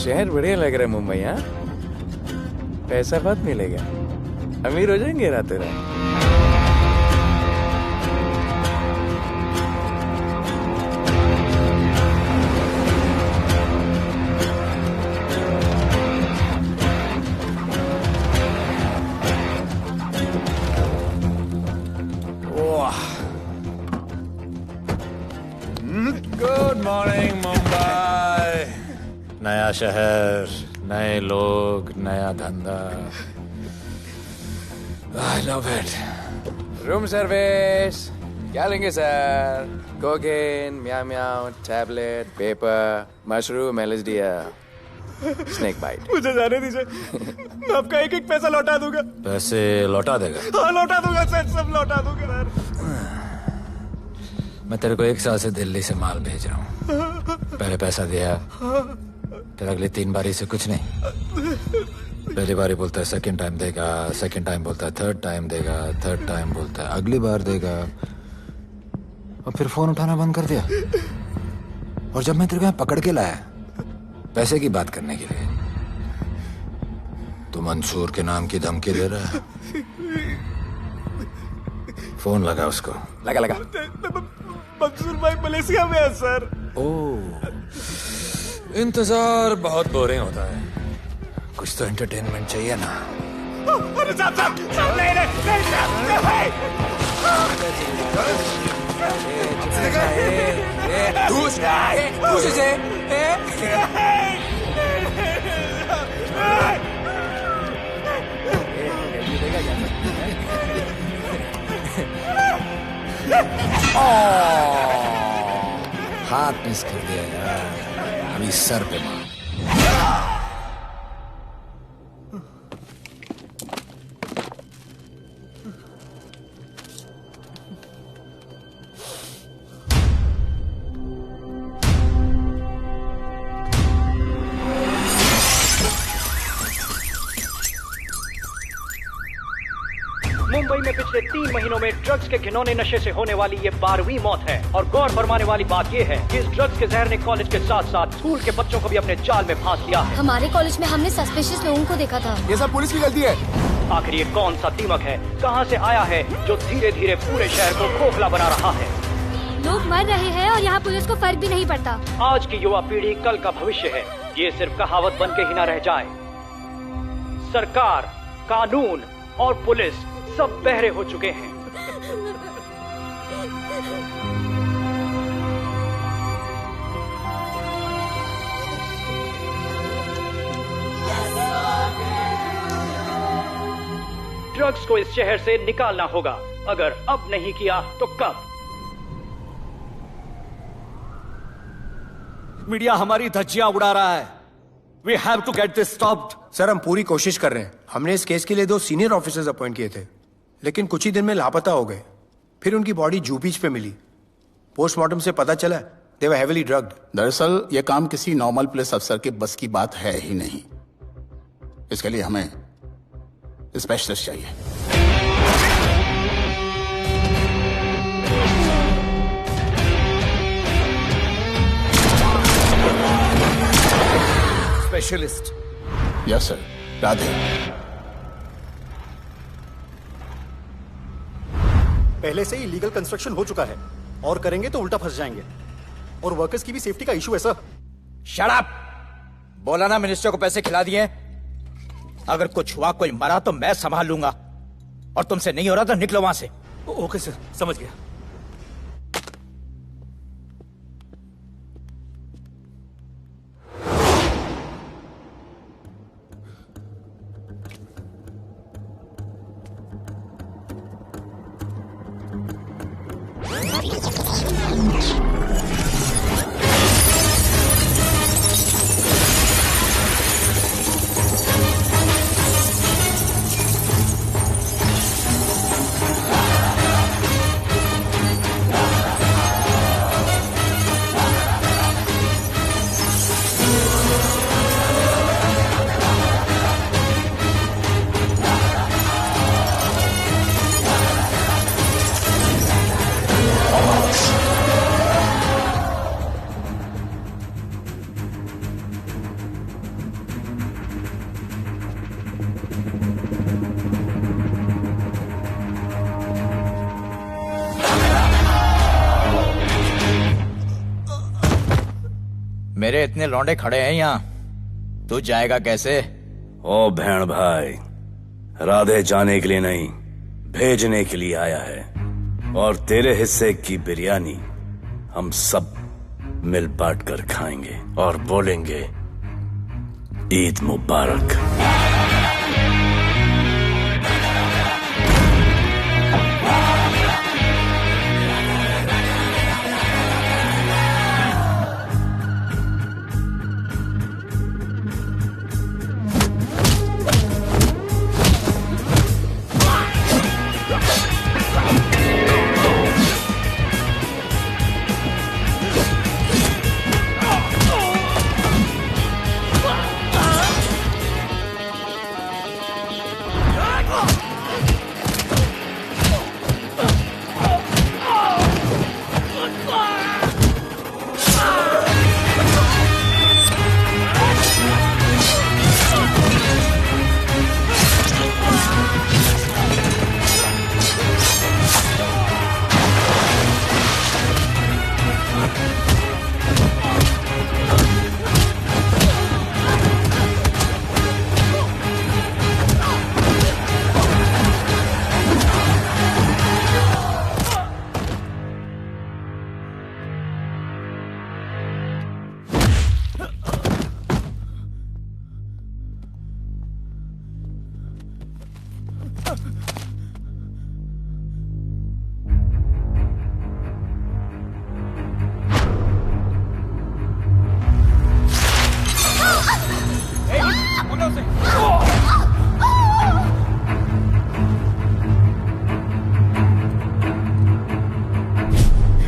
शहर बढ़िया लग रहा है मुंबई। हाँ, पैसा बहुत मिलेगा, अमीर हो जाएंगे रातों रात। Good morning Mumbai. नया शहर, नए लोग, नया धंधा। I love it. Room service क्या लेंगे sir? Cocaine, meow meow, tablet, paper, mushroom, LSD, snake bite. मुझे जाने दीजिए, मैं आपका एक एक पैसा लौटा दूंगा। पैसे लौटा देगा? हाँ लौटा दूंगा सर, सब लौटा दूंगा सर। मैं तेरे को 1 साल से दिल्ली से माल भेज रहा हूँ। पहले पैसा दिया, फिर अगली 3 बारी से कुछ नहीं। पहली बारी बोलता है सेकंड टाइम देगा, सेकंड टाइम बोलता है थर्ड टाइम देगा, थर्ड टाइम बोलता है अगली बार देगा, और फिर फोन उठाना बंद कर दिया। और जब मैं तेरे को यहाँ पकड़ के लाया पैसे की बात करने के लिए, तो मंसूर के नाम की धमकी दे रहा है। फोन लगा उसको। लगा लगा। मंसूर भाई मलेशिया में है सर। ओह, इंतजार बहुत बोरिंग होता है, कुछ तो एंटरटेनमेंट चाहिए ना। अरे साहब साहब साहब, नहीं नहीं हाथ मिस कर दिया यार, अभी सर पे मार। मुंबई में पिछले 3 महीनों में ड्रग्स के घिनौने नशे से होने वाली ये 12वीं मौत है। और गौर फरमाने वाली बात ये है कि इस ड्रग्स के जहर ने कॉलेज के साथ साथ स्कूल के बच्चों को भी अपने जाल में फांस लिया है। हमारे कॉलेज में हमने सस्पिशियस लोगों को देखा था। ये सब पुलिस की गलती है। आखिर ये कौन सा दीमक है, कहां से आया है, जो धीरे धीरे पूरे शहर को खोखला बना रहा है? लोग मर रहे हैं और यहाँ पुलिस को फर्क भी नहीं पड़ता। आज की युवा पीढ़ी कल का भविष्य है, ये सिर्फ कहावत बन के ही ना रह जाए। सरकार, कानून और पुलिस सब बहरे हो चुके हैं। ड्रग्स को इस शहर से निकालना होगा। अगर अब नहीं किया तो कब? मीडिया हमारी धज्जियां उड़ा रहा है। We have to get this stopped. Sir हम पूरी कोशिश कर रहे हैं। हमने इस केस के लिए 2 सीनियर ऑफिसर्स अपॉइंट किए थे, लेकिन कुछ ही दिन में लापता हो गए। फिर उनकी बॉडी जू बीच पे मिली। पोस्टमार्टम से पता चला दे वर हेवीली ड्रग्ड। दरअसल यह काम किसी नॉर्मल पुलिस अफसर के बस की बात है ही नहीं। इसके लिए हमें स्पेशलिस्ट चाहिए। स्पेशलिस्ट? Yes sir. राधे। पहले से ही लीगल कंस्ट्रक्शन हो चुका है, और करेंगे तो उल्टा फंस जाएंगे। और वर्कर्स की भी सेफ्टी का इशू है सर। Shut up! बोला ना मिनिस्टर को पैसे खिला दिए। अगर कुछ हुआ, कोई मरा तो मैं संभाल लूंगा, और तुमसे नहीं हो रहा तो निकलो वहां से। ओके सर, समझ गया। मेरे इतने लौंडे खड़े हैं यहाँ, तू जाएगा कैसे? ओ बहन भाई, राधे जाने के लिए नहीं, भेजने के लिए आया है। और तेरे हिस्से की बिरयानी हम सब मिल बांट कर खाएंगे और बोलेंगे ईद मुबारक।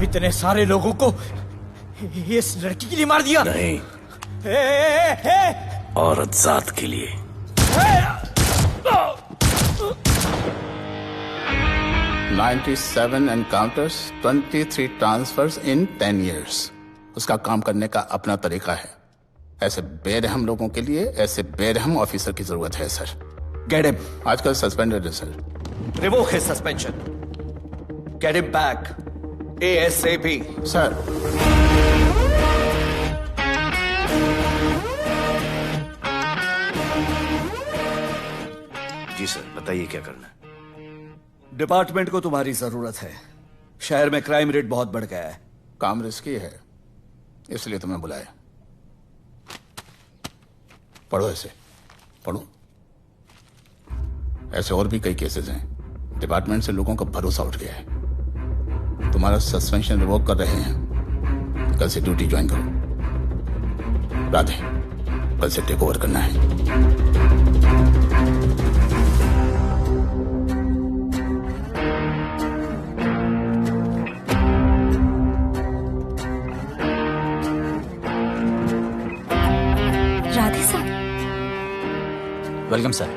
इतने सारे लोगों को इस लड़की के लिए मार दिया? नहीं, औरत जात के लिए। $97 encounters, 23 transfers in 10 years. उसका काम करने का अपना तरीका है। ऐसे बेरहम लोगों के लिए ऐसे बेरहम ऑफिसर की जरूरत है सर। Get him. आजकल सस्पेंडेड है sir. Revoke his suspension. Get him back. ASAP. Sir, जी सर, बताइए क्या करना है। डिपार्टमेंट को तुम्हारी जरूरत है। शहर में क्राइम रेट बहुत बढ़ गया है। काम रिस्की है, इसलिए तुम्हें बुलाया। पढ़ो ऐसे, पढ़ो। ऐसे और भी कई केसेस हैं। डिपार्टमेंट से लोगों का भरोसा उठ गया है। तुम्हारा सस्पेंशन रिवोक कर रहे हैं। कल से ड्यूटी ज्वाइन करो। राधे, कल से टेक ओवर करना है। राधे सर। Welcome sir.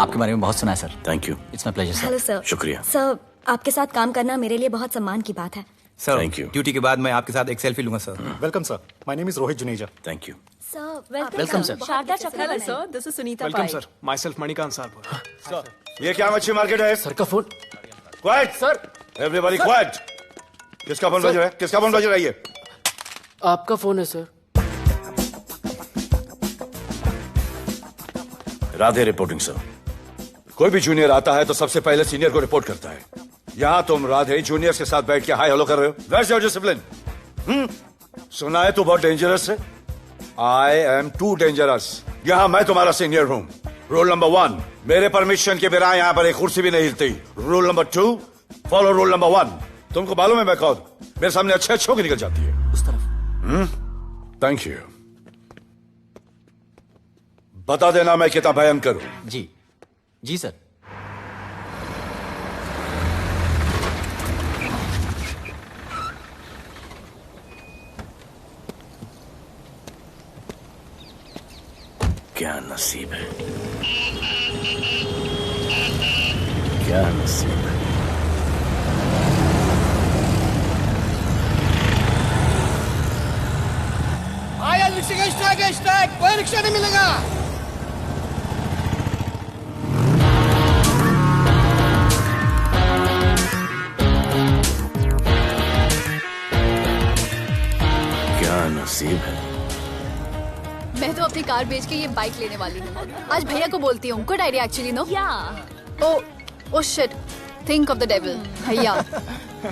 आपके बारे में बहुत सुना है sir. Thank you. It's my pleasure sir. Hello sir. शुक्रिया। सर, आपके साथ काम करना मेरे लिए बहुत सम्मान की बात है। Sir, Thank you. ड्यूटी के बाद मैं आपके साथ एक सेल्फी लूंगा sir. Welcome sir, my name is Rohit Juneja. Thank you. Sir, welcome sir. Sharda Chakraborty sir, this is Sunita welcome Pai. Sir, myself Manikant sahab. ये क्या मच्छी मार्केट है? सर का phone. Quiet sir, everybody quiet. किसका फोन बज रहा है? किसका फोन बज रहा है? ये आपका फोन है सर। Radhe reporting sir. कोई भी जूनियर आता है तो सबसे पहले सीनियर को रिपोर्ट करता है। यहां तुम राधे जूनियर्स के साथ बैठ के हाय हेलो कर रहे हो। Where's your discipline? सुना है तू बहुत डेंजरस है। I am too dangerous. यहां मैं तुम्हारा सीनियर हूं। रूल नंबर 1, मेरे परमिशन के बिना यहां पर एक कुर्सी भी नहीं हिलती। Rule number 2, follow rule number 1। तुमको मालूम है मैं कौन? मेरे सामने अच्छे अच्छों की निकल जाती है। उस तरफ। Thank you. बता देना मैं कितना भयंकर हूं। जी जी सर। क्या नसीब है, क्या नसीब है। आया रिक्शा का स्ट्राइक, कोई रिक्शा नहीं मिलेगा। क्या नसीब है, मैं तो अपनी कार बेच के ये बाइक लेने वाली हूँ। आज भैया को बोलती हूँ। Good idea actually, no? Oh shit, think of the devil. भैया,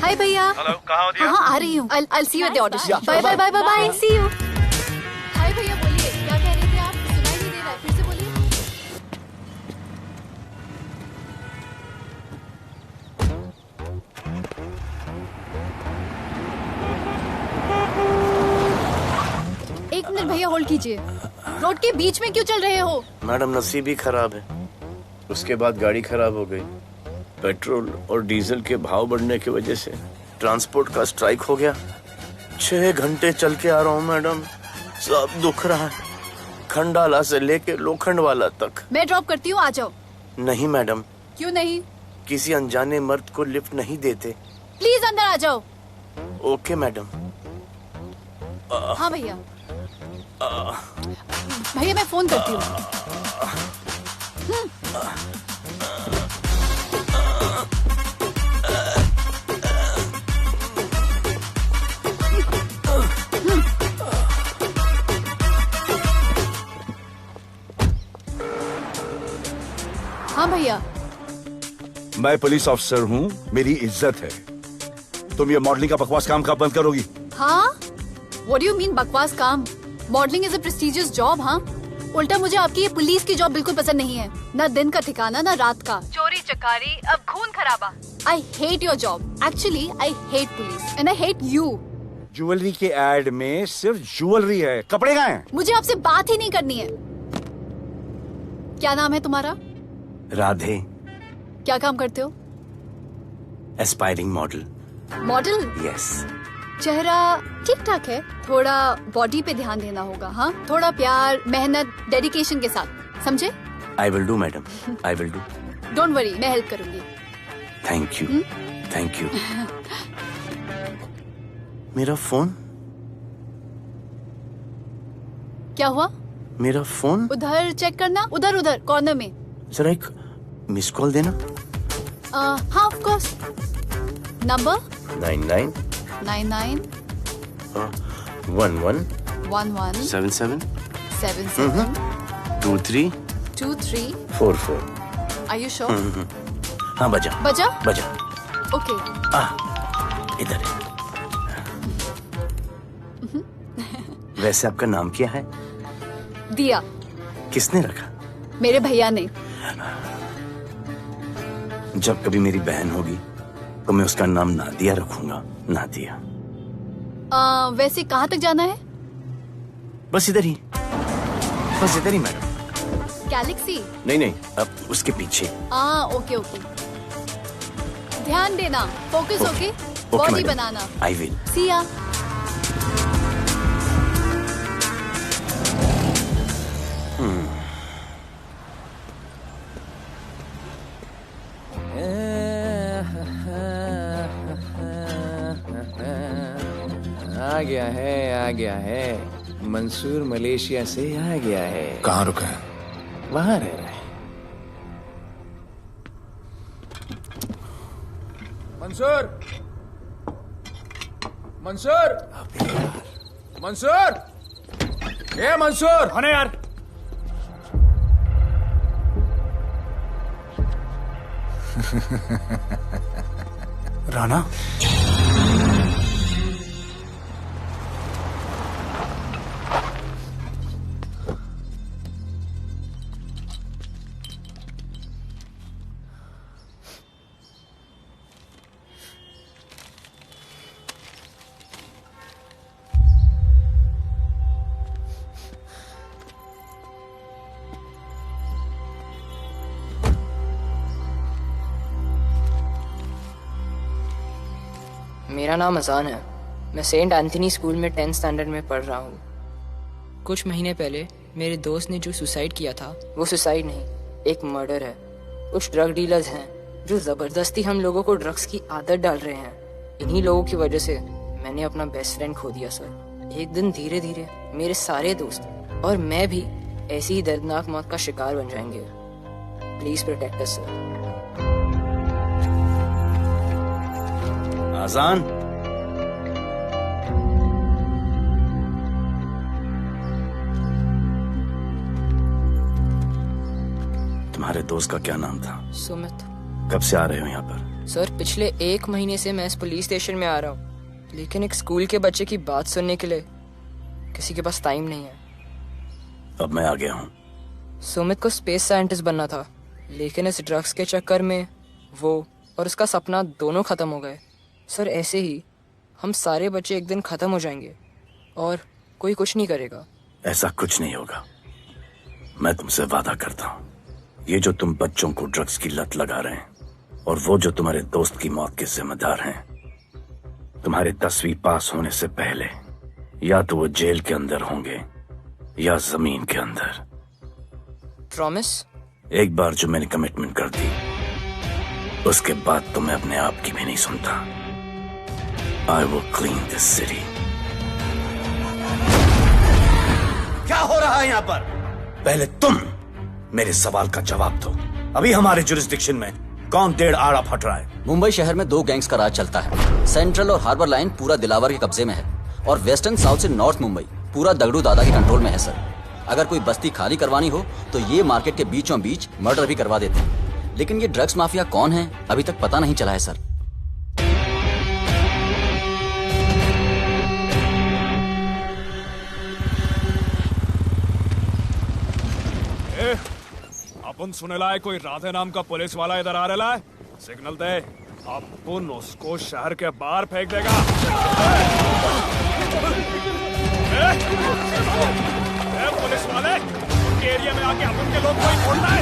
हाय भैया। हेलो, कहाँ हो दिया? हाँ, आ रही हूँ। I'll see you at the auto shop. Bye bye bye bye bye. See you. हाय भैया, बोलिए क्या कह रहे थे आप? सुनाई नहीं दे रहा है, फिर से बोलिए। एक मिनट भैया, होल्ड कीजिए। रोड के बीच में क्यों चल रहे हो? मैडम, नसीब ही खराब है। उसके बाद गाड़ी खराब हो गई। पेट्रोल और डीजल के भाव बढ़ने की वजह से ट्रांसपोर्ट का स्ट्राइक हो गया। 6 घंटे चल के आ रहा हूँ मैडम, सब दुख रहा है, खंडाला से लेके लोखंडवाला तक। मैं ड्रॉप करती हूँ, आ जाओ। नहीं मैडम। क्यों नहीं? किसी अनजाने मर्द को लिफ्ट नहीं देते। प्लीज अंदर आ जाओ। Okay madam. हाँ भैया। भैया मैं फोन करती हूँ। हाँ भैया। मैं पुलिस ऑफिसर हूँ, मेरी इज्जत है। तुम ये मॉडलिंग का बकवास काम कब बंद करोगी? हाँ? What do you mean बकवास काम? Modelling is a prestigious job. हाँ, उल्टा मुझे आपकी ये पुलिस की जॉब बिल्कुल पसंद नहीं है। ना दिन का ठिकाना, ना रात का। चोरी चकारी, अब खून खराबा। I hate your job. Actually, I hate police and I hate you. Jewellery के एड में सिर्फ ज्वेलरी है, कपड़े कहाँ हैं? मुझे आपसे बात ही नहीं करनी है। क्या नाम है तुम्हारा? राधे। क्या काम करते हो? Aspiring model. मॉडल? यस। चेहरा ठीक ठाक है, थोड़ा बॉडी पे ध्यान देना होगा। हाँ, थोड़ा प्यार, मेहनत, डेडिकेशन के साथ, समझे? I will do madam, I will do. Don't worry, मैं हेल्प करूंगी। Thank you, thank you. मेरा फोन? क्या हुआ? मेरा फोन? उधर चेक करना, उधर उधर कॉर्नर में। जरा एक मिस कॉल देना। हाँ of course. Number 99 99 11 11 77 77 23 23 44। Are you sure? हाँ बजा बजा? बजा। ओके। इधर है। वैसे आपका नाम क्या है? दिया। किसने रखा? मेरे भैया ने। जब कभी मेरी बहन होगी तो मैं उसका नाम नादिया रखूंगा। नादिया। वैसे कहाँ तक जाना है? बस इधर ही, बस इधर ही मैडम। गैलेक्सी? नहीं नहीं, अब उसके पीछे। Okay okay. ध्यान देना, फोकस होके बॉडी बनाना। I will. सी या। आ गया है। मंसूर मलेशिया से आ गया है। कहाँ रुका है? वहां रह रहा है। मंसूर, मंसूर, मंसूर, ए मंसूर। हाँ यार। राणा, मेरा नाम अजान है। मैं सेंट एंथनी स्कूल में 10th स्टैंडर्ड में पढ़ रहा हूँ। कुछ महीने पहले मेरे दोस्त ने जो सुसाइड किया था, वो सुसाइड नहीं, एक मर्डर है। कुछ ड्रग डीलर्स हैं जो जबरदस्ती हम लोगों को ड्रग्स की आदत डाल रहे हैं। इन्हीं लोगों की वजह से मैंने अपना बेस्ट फ्रेंड खो दिया सर। एक दिन धीरे धीरे मेरे सारे दोस्त और मैं भी ऐसी ही दर्दनाक मौत का शिकार बन जाएंगे। Please protect us sir. Azaan, तुम्हारे दोस्त का क्या नाम था? सुमित। कब से आ रहे हो यहाँ पर? सर पिछले 1 महीने से मैं इस पुलिस स्टेशन में आ रहा हूँ, लेकिन एक स्कूल के बच्चे की बात सुनने के लिए किसी के पास टाइम नहीं है। अब मैं आ गया हूँ। सुमित को स्पेस साइंटिस्ट बनना था, लेकिन इस ड्रग्स के चक्कर में वो और उसका सपना दोनों खत्म हो गए। सर ऐसे ही हम सारे बच्चे एक दिन खत्म हो जाएंगे और कोई कुछ नहीं करेगा। ऐसा कुछ नहीं होगा, मैं तुमसे वादा करता हूँ। ये जो तुम बच्चों को ड्रग्स की लत लगा रहे हैं और वो जो तुम्हारे दोस्त की मौत के जिम्मेदार हैं, तुम्हारे 10वीं पास होने से पहले या तो वो जेल के अंदर होंगे या जमीन के अंदर। प्रॉमिस? एक बार जो मैंने कमिटमेंट कर दी, उसके बाद तो मैं अपने आप की भी नहीं सुनता। I will clean this city. क्या हो रहा है यहाँ पर? पहले तुम मेरे सवाल का जवाब दो। अभी हमारे जुरिस्डिक्शन में कौन डेढ़ आड़ा फट रहा है? मुंबई शहर में 2 गैंग्स का राज चलता है। सेंट्रल और हार्बर लाइन पूरा दिलावर के कब्जे में है और वेस्टर्न साउथ से नॉर्थ मुंबई पूरा दगड़ू दादा के कंट्रोल में है सर। अगर कोई बस्ती खाली करवानी हो तो ये मार्केट के बीचों बीच मर्डर भी करवा देते हैं। लेकिन ये ड्रग्स माफिया कौन है अभी तक पता नहीं चला है सर। अपन सुनेला है कोई राधे नाम का पुलिस वाला इधर आ रहा है। सिग्नल दे, अपन उसको शहर के बाहर फेंक देगा। पुलिस वाले उनके एरिया में आके अपन के लोग कोई बोलना है।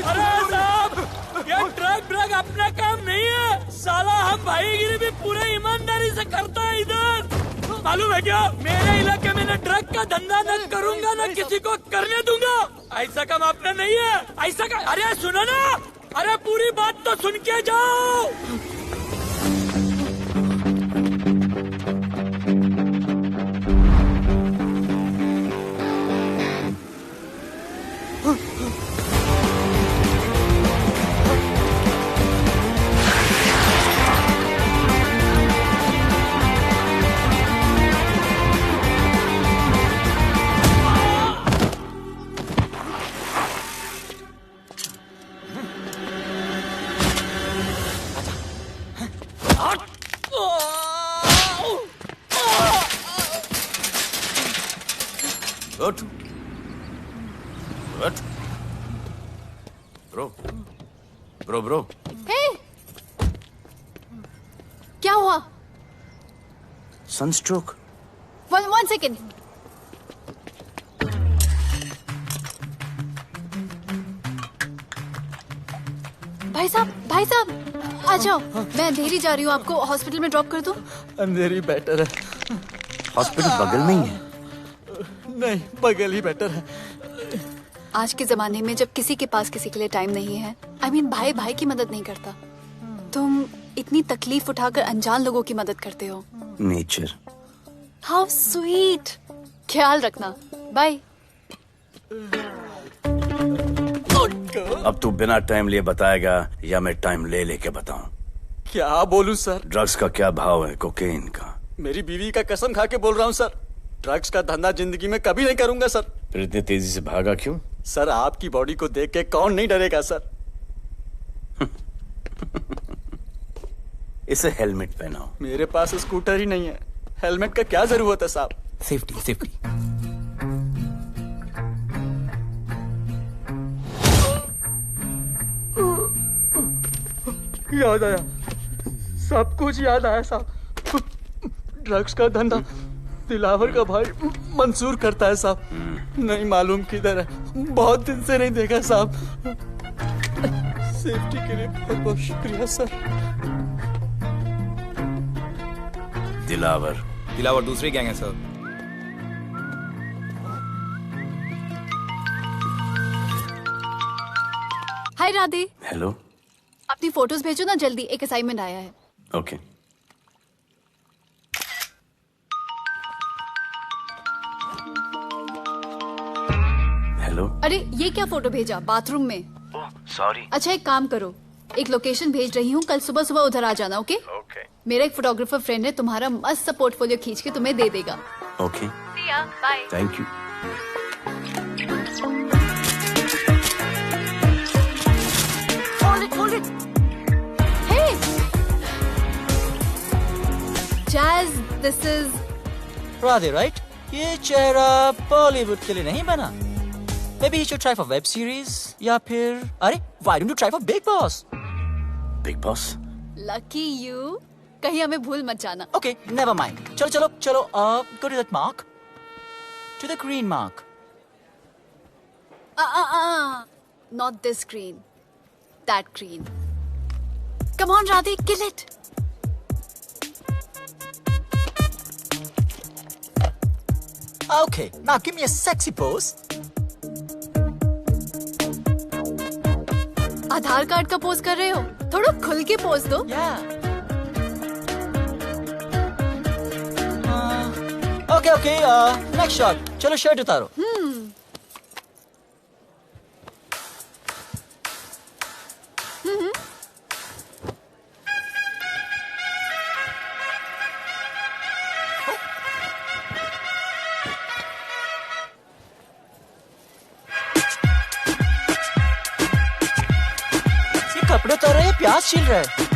अरे साहब, ये ड्रग अपना काम नहीं है साला। हम भाईगिरी भी पूरे ईमानदारी से करता है इधर। मालूम है क्या, मेरे इलाके में न ड्रग का धंधा न करूंगा न किसी को करने दूंगा। ऐसा काम अपना नहीं है। ऐसा का अरे सुनो ना, अरे पूरी बात तो सुन के जाओ। ब्रो क्या हुआ? सनस्ट्रोक। One second. भाई साहब आ जाओ। मैं अंधेरी जा रही हूँ, आपको हॉस्पिटल में ड्रॉप कर दूं? अंधेरी बेटर है। हॉस्पिटल बगल में ही है? नहीं, बगल ही बेटर है। आज के जमाने में जब किसी के पास किसी के लिए टाइम नहीं है, I mean, भाई भाई की मदद नहीं करता। तुम इतनी तकलीफ उठाकर अनजान लोगों की मदद करते हो। नेचर। How sweet. ख्याल रखना, बाय। अब तू बिना टाइम लिए बताएगा या मैं टाइम ले लेके बताऊं? क्या बोलूं सर? ड्रग्स का क्या भाव है कोकेन का? मेरी बीवी का कसम खा के बोल रहा हूँ सर, ड्रग्स का धंधा जिंदगी में कभी नहीं करूंगा सर। फिर इतनी तेजी से भागा क्यों? सर आपकी बॉडी को देख के कौन नहीं डरेगा सर। इसे हेलमेट पहनाओ। मेरे पास स्कूटर ही नहीं है, हेलमेट का क्या जरूरत है साहब? Safety safety. याद आया, सब कुछ याद आया साहब। ड्रग्स का धंधा दिलावर का भाई मंसूर करता है साहब। नहीं मालूम किधर है, बहुत दिन से नहीं देखा साहब। सेफ्टी के लिए बहुत बहुत शुक्रिया सर। दिलावर दूसरी गैंग है सर। हाय राधे। हेलो। अपनी फोटोज भेजो ना जल्दी, एक असाइनमेंट आया है। ओके। हेलो। अरे ये क्या फोटो भेजा बाथरूम में? सॉरी। अच्छा एक काम करो, एक लोकेशन भेज रही हूँ, कल सुबह सुबह उधर आ जाना। ओके? मेरा एक फोटोग्राफर फ्रेंड है, तुम्हारा मस्त सा पोर्टफोलियो खींच के तुम्हें दे देगा। Okay. Bye. Thank you. hold it. Hey, Jazz, this is Radhe, right? ये चेहरा बॉलीवुड के लिए नहीं बना. Maybe you should try for web series या फिर अरे why don't you try for Big Boss? Big Boss? lucky you. कहीं हमें भूल मत जाना. Okay, never mind. चलो. Go to that mark. To the green mark. Not this green. That green. Come on, Radhe, kill it. Okay, now give me a sexy pose. Aadhaar card का pose कर रहे हो? थोड़ा खुल के pose दो. Okay, next shot. चलो shirt उतारो. कपड़े उतार रहे हैं, प्याज छील रहे हैं.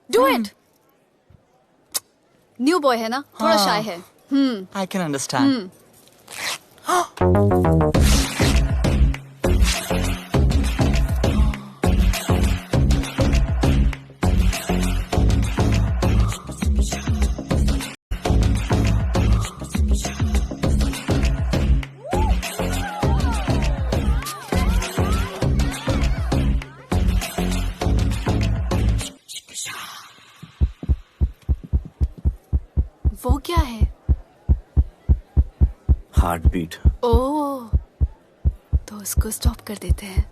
Do it. न्यू बॉय है ना, थोड़ा शाय है. I can understand. वो क्या है? Heart beat. ओह, तो उसको स्टॉप कर देते हैं.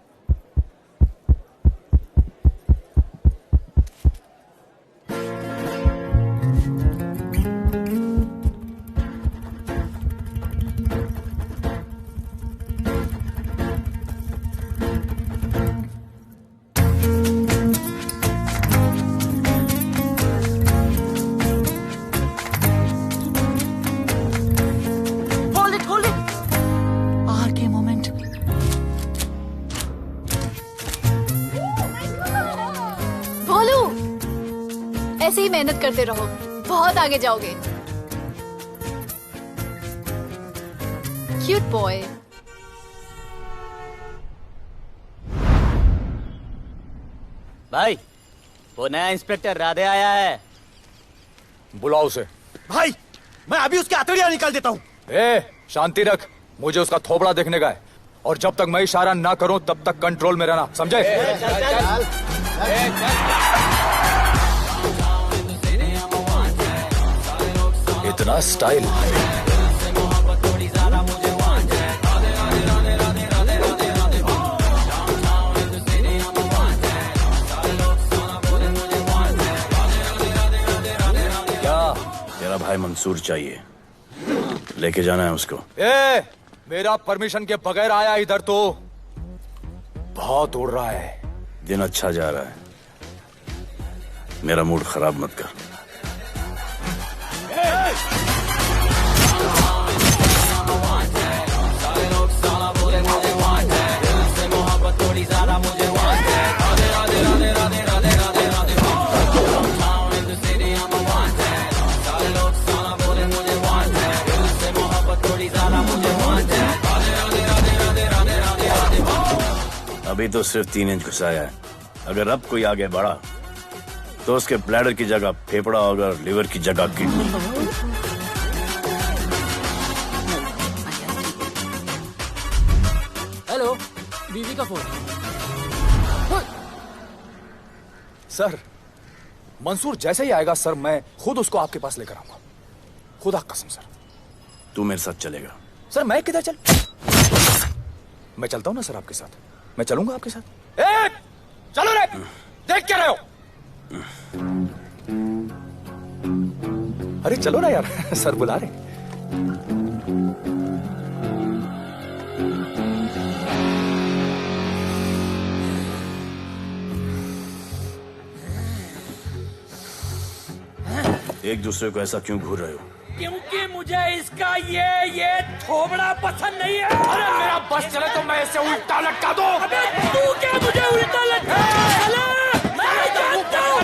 ऐसे ही मेहनत करते रहो, बहुत आगे जाओगे. Cute boy. भाई, वो नया इंस्पेक्टर राधे आया है. बुलाओ उसे. भाई, मैं अभी उसके हथेलियां निकाल देता हूँ. शांति रख. मुझे उसका थोबड़ा देखने का है, और जब तक मैं इशारा ना करूं तब तक कंट्रोल में रहना, समझे? इतना स्टाइल. क्या? तेरा भाई मंसूर चाहिए, लेके जाना है उसको. मेरा परमिशन के बगैर आया इधर तो. बहुत उड़ रहा है. दिन अच्छा जा रहा है, मेरा मूड खराब मत कर. अभी तो सिर्फ 3 इंच घुसाया है. अगर अब कोई आगे बढ़ा तो उसके ब्लैडर की जगह फेफड़ा होगा, लिवर की जगह किडनी. हेलो, बीवी का फोन. सर, मंसूर जैसे ही आएगा सर, मैं खुद उसको आपके पास लेकर आऊंगा. खुदा कसम सर. तू मेरे साथ चलेगा? सर मैं किधर चल? मैं चलता हूं ना सर आपके साथ. मैं चलूंगा आपके साथ. चलो रे. देख क्या रहे हो? अरे चलो ना यार. सर बुला रहे. एक दूसरे को ऐसा क्यों घूर रहे हो? क्योंकि मुझे इसका ये थोबड़ा पसंद नहीं है। अरे मेरा बस चले तो मैं इसे उल्टा लटका दूं। अबे तू क्या मुझे उल्टा लटका? मैं जानता हूं।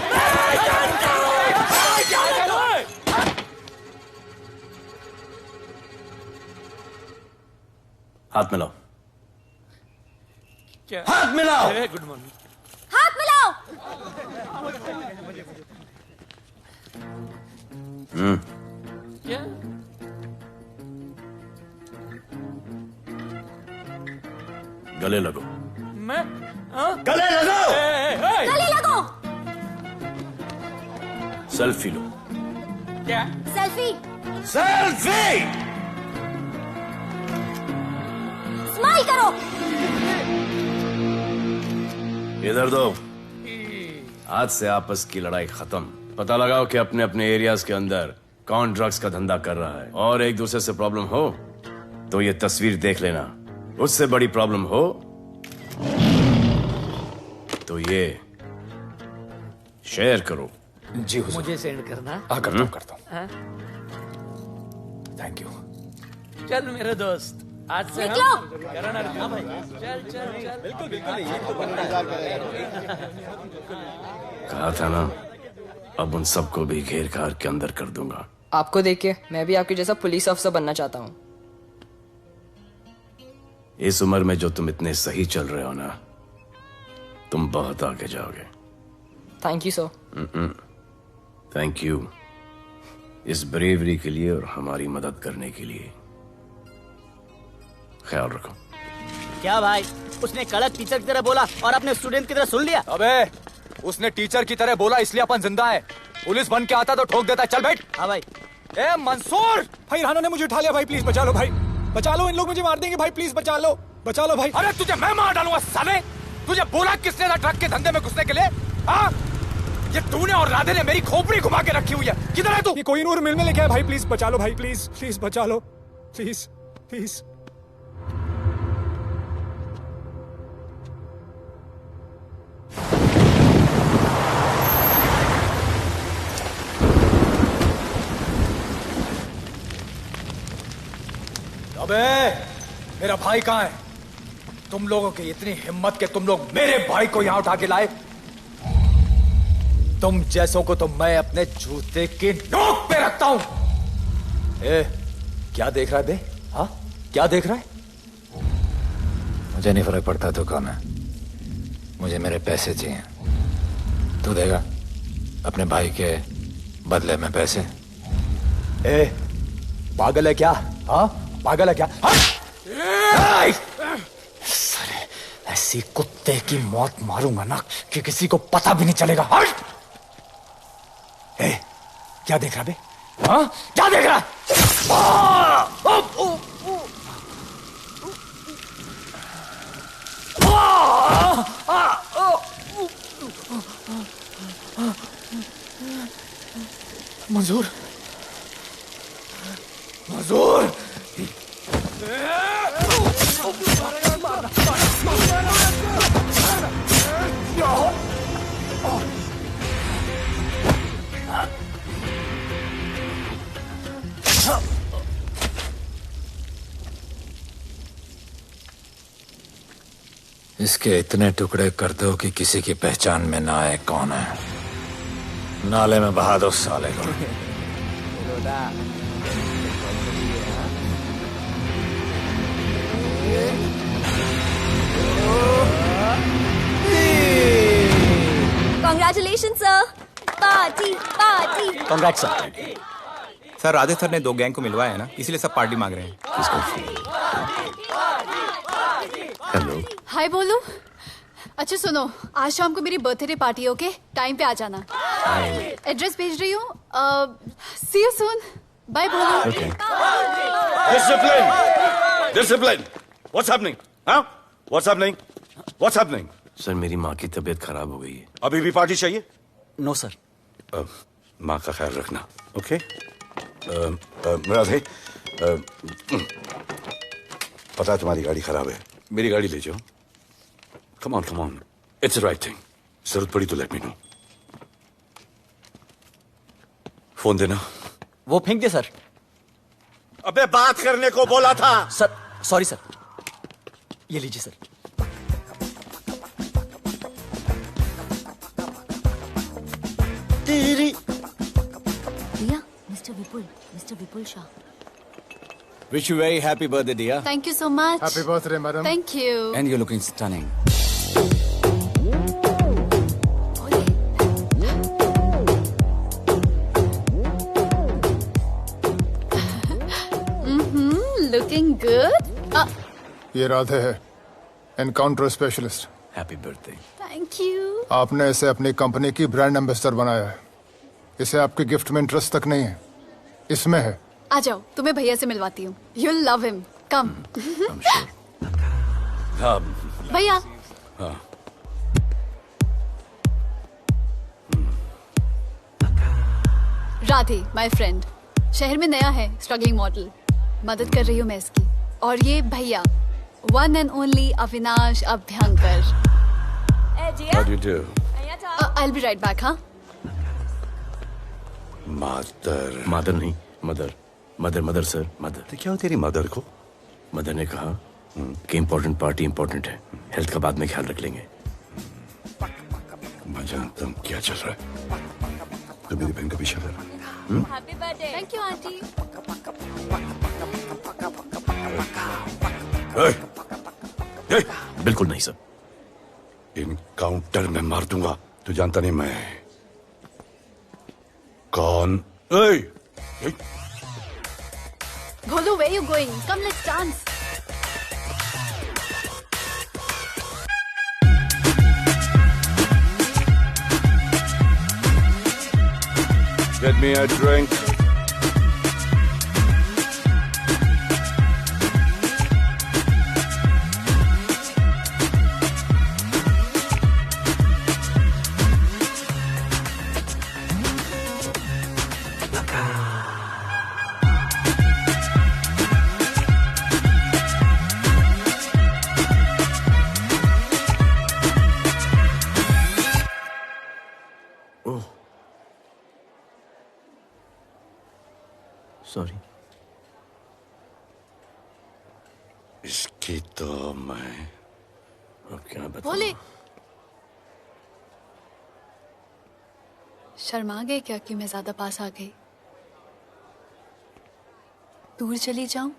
हाथ मिलाओ। क्या? हाथ मिलाओ। Good morning. हाथ मिलाओ। क्या? गले लगो। मैं गले लगो। गले लगो। सेल्फी लो। क्या? सेल्फी। सेल्फी। स्माइल करो। इधर दो। आज से आपस की लड़ाई खत्म। पता लगाओ कि अपने अपने एरियाज के अंदर कौन ड्रग्स का धंधा कर रहा है, और एक दूसरे से प्रॉब्लम हो तो ये तस्वीर देख लेना। उससे बड़ी प्रॉब्लम हो तो ये शेयर करो। जी हुजूर। मुझे सेंड करना। करता हूँ। हाँ? Thank you. चल मेरे दोस्त, आज से निकलो। हम करण अर्जुन भाई। चल चल चल। बिल्कुल कहा था ना, अब उन सबको भी घेर घार के अंदर कर दूंगा। आपको देख के मैं भी आपके जैसा पुलिस अफसर बनना चाहता हूँ। इस उम्र में जो तुम इतने सही चल रहे हो ना, तुम बहुत आगे जाओगे। Thank you sir. Thank you इस ब्रेवरी के लिए और हमारी मदद करने के लिए। ख्याल रखो। क्या भाई, उसने कड़क टीचर की तरह बोला और अपने स्टूडेंट की तरह सुन लिया? अबे उसने टीचर की तरह बोला इसलिए अपन जिंदा है। पुलिस बन के आता तो ठोक देता। चल बैठ। हाँ भाई। ए मंसूर भाई, राना ने मुझे उठा लिया भाई, प्लीज बचा लो भाई, बचा लो, इन लोग मुझे मार देंगे भाई, प्लीज बचा लो भाई। अरे तुझे मैं मार डालूंगा साले। तुझे बोला किसने था ट्रक के धंधे में घुसने के लिए? हाँ, ये तूने और राधे ने मेरी खोपड़ी घुमा के रखी हुई है। किधर है तू? ये कोई नूर मिल में लेके आया भाई, प्लीज बचा लो भाई, प्लीज प्लीज बचा लो, प्लीज प्लीज। अबे मेरा भाई कहाँ है? तुम लोगों की इतनी हिम्मत कि तुम लोग मेरे भाई को यहां उठा के लाए। तुम जैसों को तो मैं अपने जूते की नोक पे रखता हूं। ए, क्या देख रहा है बे? हाँ, क्या देख रहा है? मुझे नहीं फर्क पड़ता तू कौन है, मुझे मेरे पैसे चाहिए। तू देगा अपने भाई के बदले में पैसे? ए, पागल है क्या? हाँ, पागल है क्या? साले, ऐसी कुत्ते की मौत मारूंगा ना कि किसी को पता भी नहीं चलेगा। ए, क्या देख रहा बे? हाँ, क्या देख रहा? मंजूर, मंजूर। इसके इतने टुकड़े कर दो कि किसी की पहचान में ना आए कौन है। नाले में बहा दो साले को। Congratulations, sir. Party party. Congrats sir. Sir Radhe sir ने 2 गैंग को मिलवाया है ना, इसीलिए सब पार्टी मांग रहे हैं। हेलो। हाय बोलू। अच्छा सुनो, आज शाम को मेरी बर्थडे पार्टी, ओके? टाइम पे आ जाना। एड्रेस भेज रही हूँ। सी यू सून। बाय बोलू। Okay. Discipline! Discipline! What's happening? Huh? What's happening? What's happening? Sir मेरी माँ की तबीयत खराब हो गई है। अभी भी पार्टी चाहिए? No sir. माँ का ख्याल रखना, ओके? राधे, पता है तुम्हारी गाड़ी खराब है, मेरी गाड़ी ले जाओ। Come on, it's the right thing. जरूरत पड़ी तो लेट मी नो। फोन देना। वो फेंक दे सर। अबे बात करने को बोला था। सर सॉरी सर, ये लीजिए सर। तेरी दिया, mister Vipul Shah. Wish you very happy birthday, dear. Thank you so much. Happy birthday, madam. Thank you. And you're looking stunning. Looking good. ये राधे है, encounter specialist. Happy birthday. Thank you. आपने इसे अपनी company की brand ambassador बनाया है। इसे आपके गिफ्ट में इंटरेस्ट तक नहीं है, इसमें है। आ जाओ, तुम्हें भैया से मिलवाती हूँ। You'll love him. Come. भैया। Radhe, my friend. शहर में नया है, स्ट्रगलिंग मॉडल। मदद कर रही हूँ मैं इसकी। और ये भैया, one and only Avinash Abhyankar. How do you do? I'll be right back, हाँ? मदर नहीं, मदर सर, मदर। तो क्या हो तेरी मदर को? मदर ने कहा कि इम्पोर्टेंट पार्टी इम्पोर्टेंट है, हेल्थ का बाद में ख्याल रख लेंगे। मैं जानता हूँ क्या चल रहा है। तो मेरी बहन का पीछा कर। Happy birthday. Thank you, auntie. बिल्कुल नहीं सर। इनकाउंटर में मार दूंगा। तू जानता नहीं मैं कौन? Bholu, where you going? Come, let's dance. Get me a drink. Sorry. इसकी तो मैं अब क्या बताऊं? भोले, शर्मा गए क्या कि मैं ज्यादा पास आ गई? दूर चली जाऊं?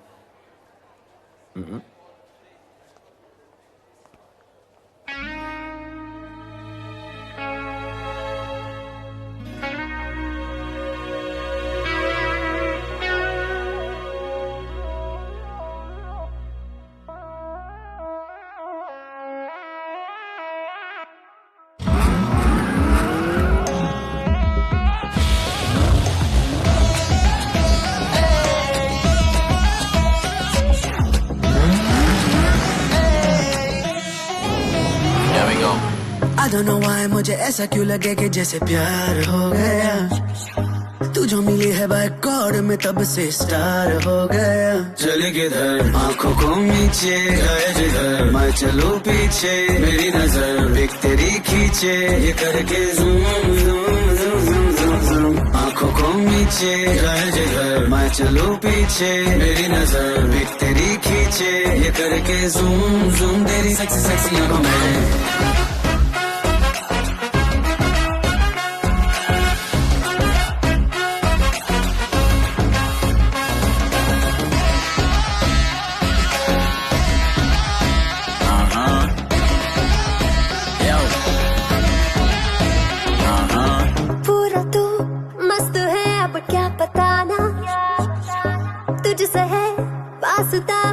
I don't know why मुझे ऐसा क्यों लगे कि जैसे प्यार हो गया। तू जो मिली है बाय गॉड में तब से स्टार हो गया। चले किधर आंखों को नीचे गए जिधर, मैं चलूं पीछे मेरी नजर एक तेरी खींचे, ये करके zoom zoom zoom zoom zoom. आंखों को नीचे गए जिधर, मैं चलूं पीछे मेरी नजर एक तेरी खींचे, ये करके ज़ूम ज़ूम तेरी सेक्सी सेक्सी आंखों में।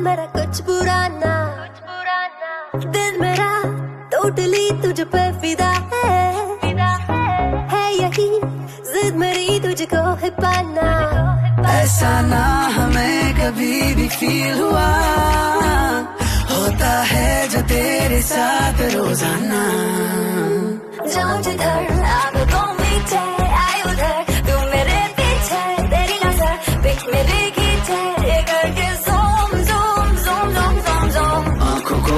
मेरा कुछ बुरा ना, दिल मेरा टोटली तुझ पे फिदा है यही जिद मेरी तुझको है पाना। ऐसा ना हमें कभी भी फील हुआ, होता है जो तेरे साथ रोजाना। जाऊं जिधर आंखों मीठे आए उधर, तू मेरे पीछे तेरी नजर पिक मेरे खींचे, ये करके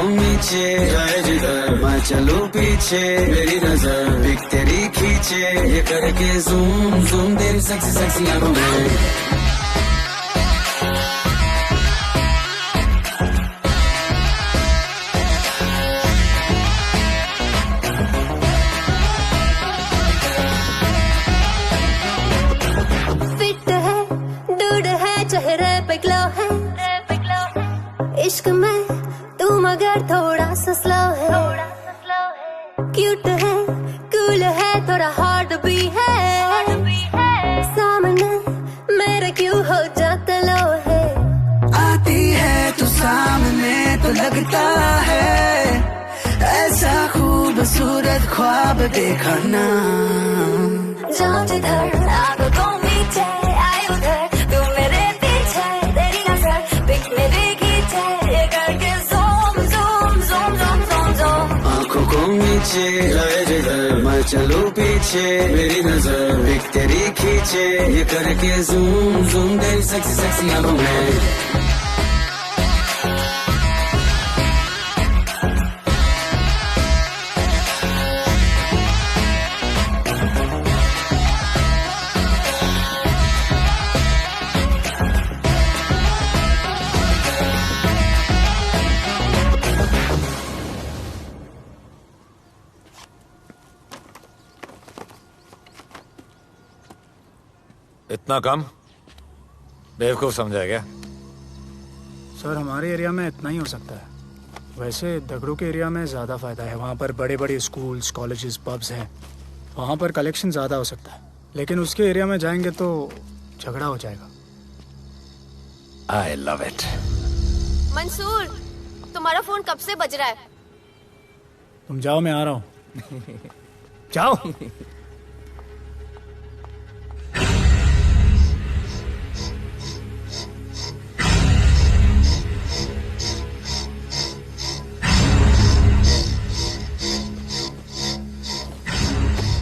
नीचे जाए जिधर, मैं चलूं पीछे मेरी नजर एक तेरी खींचे, ये करके ज़ूम ज़ूम तेरी सेक्सी सेक्सी आंखों में। तू मगर थोड़ा सा स्लो है, क्यूट है, कूल है, थोड़ा हॉट भी है, सामने मेरे क्यों हो जाता लो है। आती है तू सामने तो लगता है ऐसा खूबसूरत ख्वाब देखा ना। जाऊं जिधर आगो को मीठे आए उधर, तू मेरे पीछे तेरी नजर पिक मेरे खींचे, ये करके zoom zoom zoom zoom zoom zoom. आंखों को नीचे लाए जिधर मैं चलूं पीछे, मेरी नजर पिक तेरी खींचे, ये करके ज़ूम ज़ूम तेरी सेक्सी सेक्सी आंखों में। इतना कम बेवकूफ समझा क्या? सर हमारे एरिया में इतना ही हो सकता है, वैसे दगड़ू के एरिया में ज़्यादा फायदा है। वहाँ पर बड़े बड़े स्कूल्स, कॉलेजेस, पब्स हैं, वहाँ पर कलेक्शन ज़्यादा हो सकता है। लेकिन उसके एरिया में जाएंगे तो झगड़ा हो जाएगा। आई लव इट। मंसूर, तुम्हारा फोन कब से बज रहा है? तुम जाओ, मैं आ रहा हूँ। जाओ।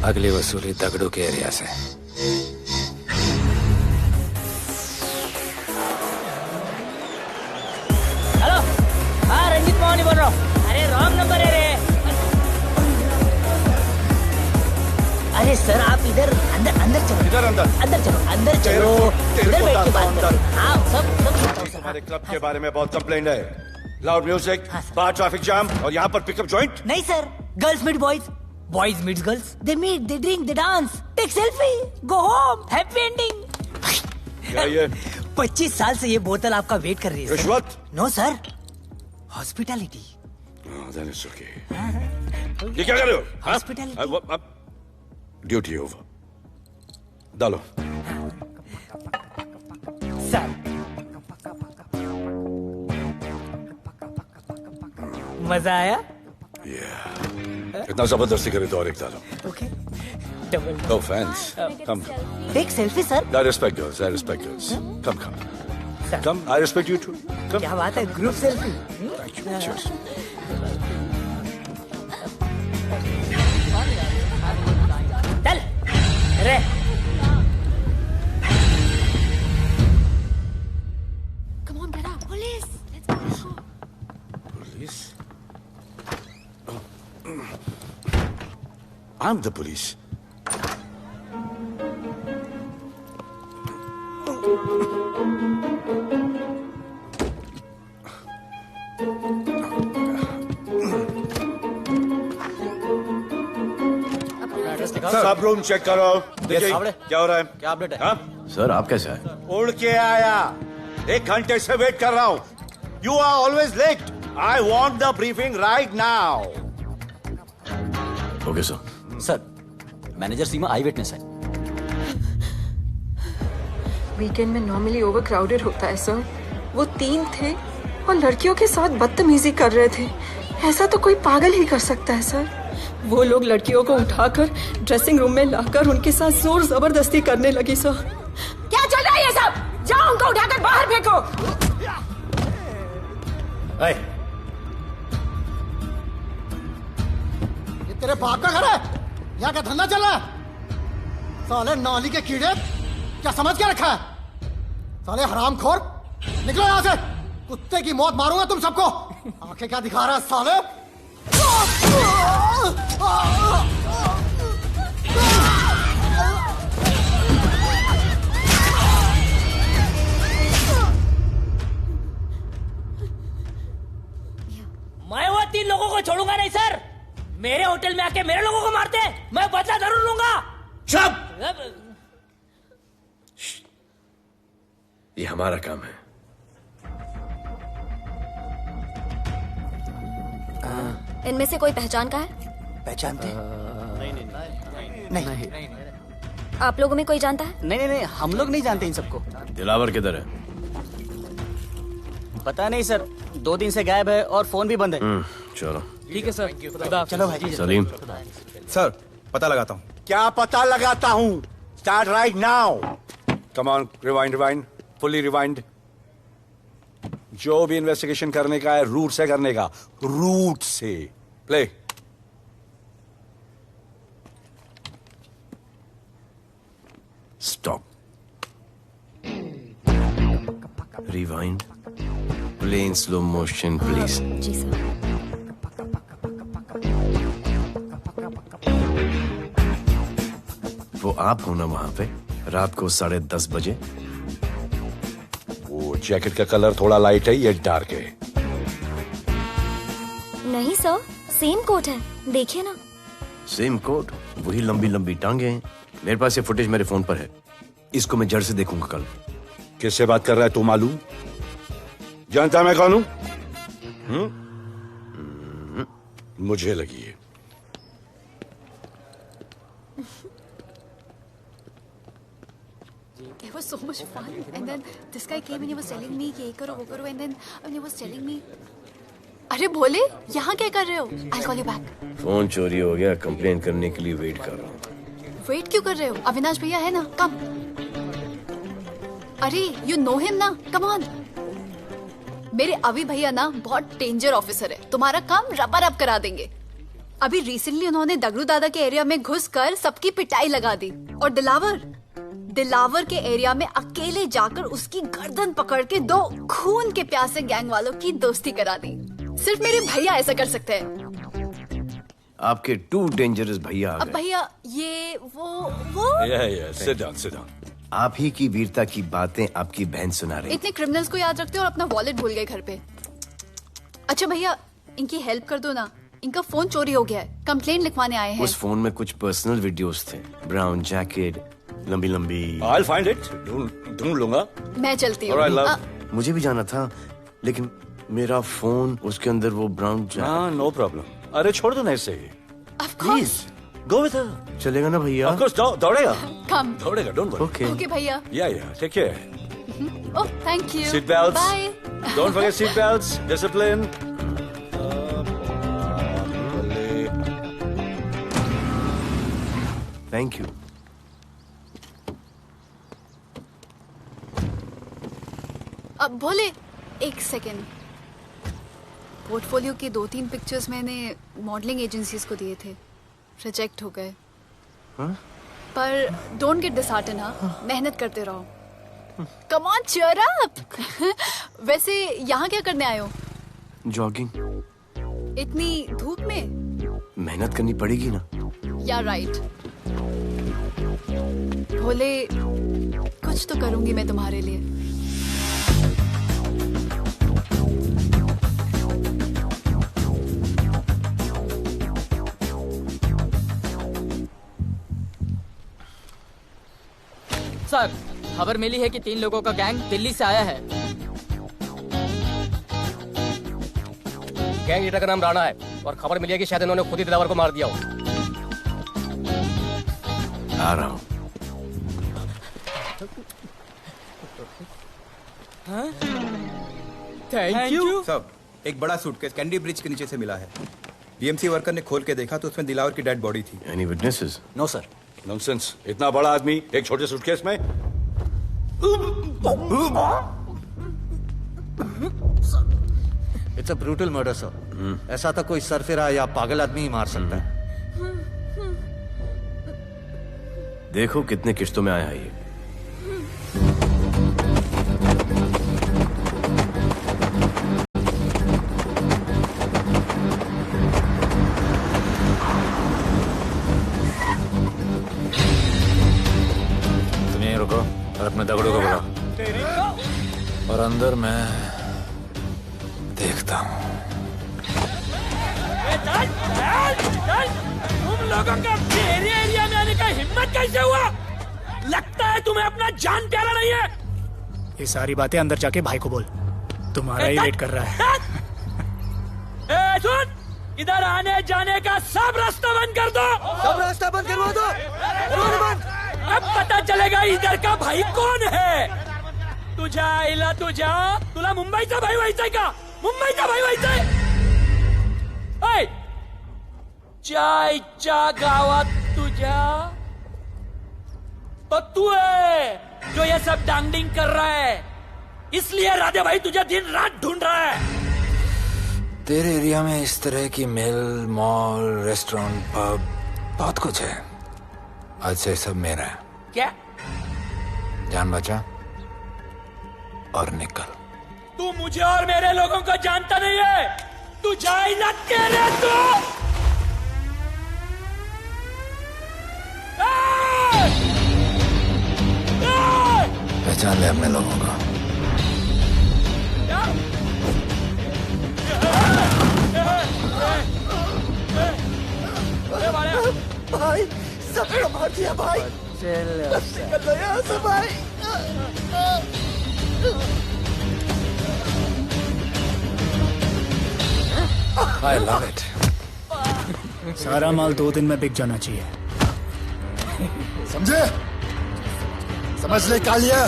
अगली वसूली दगड़ू के एरिया से। हेलो, हाँ रंजीत मोहन बोल रहा हूँ। अरे रॉन्ग नंबर है रे। अरे सर आप इधर अंदर अंदर चलो। इधर अंदर अंदर चलो। इधर बैठ के बात करो। हाँ सब हमारे क्लब के बारे में बहुत कंप्लेंट है। लाउड म्यूजिक, बाहर ट्रैफिक जाम और यहाँ पर पिकअप जॉइंट। नहीं sir, girls meet boys, boys meet girls, they meet, they drink, they dance, take selfie, go home, happy ending. क्या ये? 25 साल से ये बोतल आपका वेट कर रही है। रिश्वत? No sir, hospitality. ये क्या कर रहे हो? हॉस्पिटैलिटी। Duty over. डालो। सर मजा आया? इतना जबरदस्ती करे तो और एक डालो। Okay, double. No offense. Come. Take selfie sir. I respect girls. I respect girls. Come. Come. I respect you too. Come. क्या बात है, group selfie. Thank you. Cheers. चल रे। Come on, get up. Police. Let's go. Police? I'm the police. सब room check करो। देखिए क्या हो रहा है। क्या अपडेट है? हाँ? सर आप कैसे आए? उड़ के आया, 1 घंटे से वेट कर रहा हूँ। You are always late. I want the briefing right now. Okay sir. Sir, manager Seema eyewitness है। वीकेंड में नॉर्मली ओवर क्राउडेड होता है सर। वो 3 थे और लड़कियों के साथ बदतमीजी कर रहे थे। ऐसा तो कोई पागल ही कर सकता है सर। वो लोग लड़कियों को उठाकर ड्रेसिंग रूम में लाकर उनके साथ जोर जबरदस्ती करने लगी सर। क्या चल रहा है ये सब? जाओ उनको उठाकर बाहर फेंको। ये तेरे बाप का घर है? यहाँ का धंधा चल रहा है? साले नाली के कीड़े, क्या समझ के रखा है? साले हरामखोर, निकलो यहाँ से। कुत्ते की मौत मारूंगा तुम सबको। आंखें क्या दिखा रहा है साले? मैं वो 3 लोगों को छोड़ूंगा नहीं सर। मेरे होटल में आके मेरे लोगों को मारते, मैं बदला जरूर लूंगा। चुप! ये हमारा काम है। इनमें से कोई पहचान का है? पहचानते? नहीं। आप लोगों में कोई जानता है? नहीं, हम लोग नहीं जानते इन सबको। दिलावर किधर है? पता नहीं सर, 2 दिन से गायब है और फोन भी बंद है। चलो ठीक है सर। चलो भाई। सलीम। सर पता लगाता हूँ। क्या पता लगाता हूँ? Start right now. Come on, rewind, fully rewind. जो भी इन्वेस्टिगेशन करने का है रूट से करने का, रूट से। Play. Stop. Rewind. Play in slow motion please. जी सर। वो आप हो ना वहां पे रात को 10:30 बजे? वो जैकेट का कलर थोड़ा लाइट है, ये डार्क है। नहीं सर, सेम कोट है, देखिए ना। सेम कोट, वही लंबी लंबी टांगे हैं। मेरे पास ये फुटेज मेरे फोन पर है, इसको मैं जड़ से देखूंगा कल। किससे बात कर रहा है तू? मालूम? जानता मैं कौन हूं? मुझे लगी है। It was so much fun, and then this guy came and he was telling me कि ये करो वो करो, and then he was telling me, अरे भोले यहाँ क्या कर रहे हो? I'll call you back. Phone चोरी हो गया, कंप्लेन करने के लिए वेट कर रहा हूँ। वेट क्यों कर रहे हो? अविनाश भैया है ना, कम। अरे you know him ना, come on. मेरे अभी भैया ना बहुत डेंजर ऑफिसर है, तुम्हारा काम रबर अप करा देंगे। अभी रिसेंटली उन्होंने दगड़ू दादा के एरिया में घुसकर सबकी पिटाई लगा दी, और दिलावर के एरिया में अकेले जाकर उसकी गर्दन पकड़ के 2 खून के प्यासे गैंग वालों की दोस्ती करा दी। सिर्फ मेरे भैया ऐसा कर सकते हैं। आपके 2 डेंजरस भैया आ अब गए। भैया ये वो सिट डाउन। आप ही की वीरता की बातें आपकी बहन सुना रही। इतने क्रिमिनल्स को याद रखते हो और अपना वॉलेट भूल गए घर पे। अच्छा भैया, इनकी हेल्प कर दो ना, इनका फोन चोरी हो गया है, कंप्लेंट लिखवाने आए हैं। उस फोन में कुछ पर्सनल वीडियोस थे, ब्राउन जैकेट, लंबी लंबी। I'll find it. ढूंढ लूंगा। मैं चलती हूँ। Alright, love. मुझे भी जाना था, लेकिन मेरा फोन, उसके अंदर वो ब्राउन जैकेट। हाँ, नो प्रॉब्लम। अरे छोड़ दो ना इसे। Please go with her. चलेगा ना भैया? Of course, दौड़ेगा। कम। दौड़ेगा, डोंट वरी। ओके भैया। Yeah, take care. Oh thank you. Seat belts. Bye. Don't forget seat belts. Discipline. Thank you. अब भोले एक सेकेंड, पोर्टफोलियो के 2-3 पिक्चर्स मैंने मॉडलिंग एजेंसीज को दिए थे, रिजेक्ट हो गए। पर डोंट गेट डिसहार्टन, हाँ, मेहनत करते रहो। Come on cheer up. वैसे यहाँ क्या करने आए हो? जॉगिंग। इतनी धूप में? मेहनत करनी पड़ेगी ना। या राइट। भोले कुछ तो करूंगी मैं तुम्हारे लिए। सर, खबर मिली है कि 3 लोगों का गैंग दिल्ली से आया है। गैंग लीडर का नाम राणा है और खबर मिली है कि शायद इन्होंने खुद ही दिलावर को मार दिया हो। आ रहा हूँ। Thank you. सब एक बड़ा सूटकेस कैंडी ब्रिज के नीचे से मिला है। बीएमसी वर्कर ने खोल के देखा तो उसमें दिलावर की डेड बॉडी थी। Any witnesses? No sir. Nonsense. इतना बड़ा आदमी एक छोटे सूटकेस में? It's a brutal murder sir. ऐसा तो कोई सरफिरा या पागल आदमी ही मार सकता है। देखो कितने किश्तों में आया है ये। तुम यहीं रुको और अपने दगड़ों को बुलाओ, और अंदर मैं देखता हूँ। तुम लोगों का मेरे एरिया में आने का हिम्मत कैसे हुआ? लगता है तुम्हें अपना जान प्यारा नहीं है। ये सारी बातें अंदर जाके भाई को बोल, तुम्हारा ही वेट कर रहा है। सुन, इधर आने जाने का सब रास्ता बंद कर दो। सब रास्ता बंद करवा दो। अब पता चलेगा इधर का भाई कौन है। तुझा इला तुझा तुला मुंबईचा भाई व्हायचाय का? मुंबईचा भाई व्हायचाय? ऐ, चायच्या गावात तुझ्या तो तू है जो ये सब डांगडिंग कर रहा है, इसलिए राधे भाई तुझे दिन रात ढूंढ रहा है। तेरे एरिया में इस तरह की मिल, मॉल, रेस्टोरेंट, पब बहुत कुछ है। आज से सब मेरा है। क्या? जान बचा और निकल। तू मुझे और मेरे लोगों को जानता नहीं है। तू जाए ना तेरे तू। पहचान ले अपने लोगों को। भाई सबको मार दिया भाई। निकल लो यहाँ से भाई। I love it. सारा माल 2 दिन में बिक जाना चाहिए। समझे? समझ ले कालिया।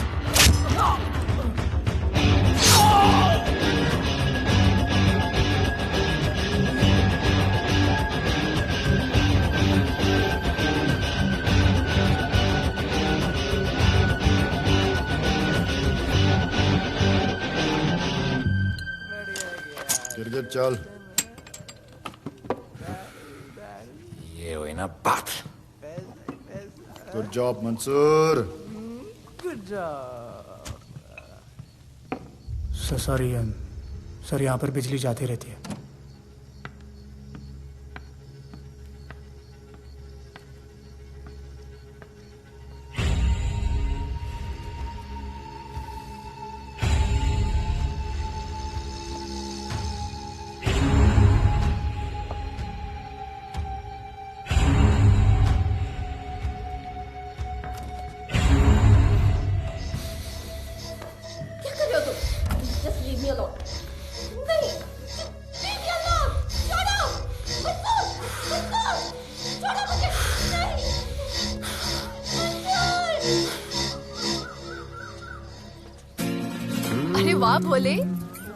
गिरगिट चल। ये हुई ना बात। Good job Mansoor. Sorry sir, यहाँ पर बिजली जाती रहती है। अरे वाह Bhole,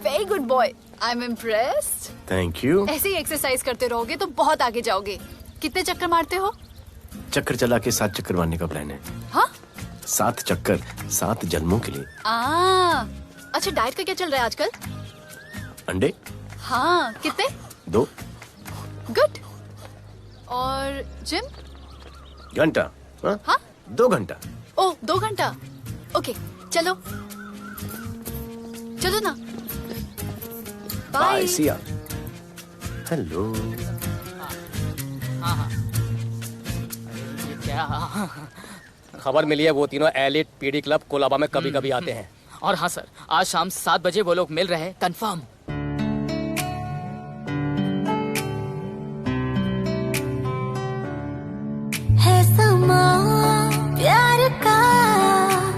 very good boy, I am impressed. Thank you. ऐसे ही एक्सरसाइज करते रहोगे तो बहुत आगे जाओगे। कितने चक्कर मारते हो? चक्कर चला के 7 चक्कर मारने का प्लान है। हाँ? 7 चक्कर 7 जन्मों के लिए। अच्छा, डाइट का क्या चल रहा है आजकल? अंडे? हाँ, कितने? 2 गुड। और जिम? घंटा। हाँ? 2 घंटा। ओह, 2 घंटा। ओके, चलो चलो ना। बाय। सी या। हेलो। क्या खबर मिली है? वो तीनों एलिट पीडी क्लब कोलाबा में कभी कभी आते हैं। और हाँ सर, आज शाम 7 बजे वो लोग मिल रहे हैं, कंफर्म। है समा प्यार का,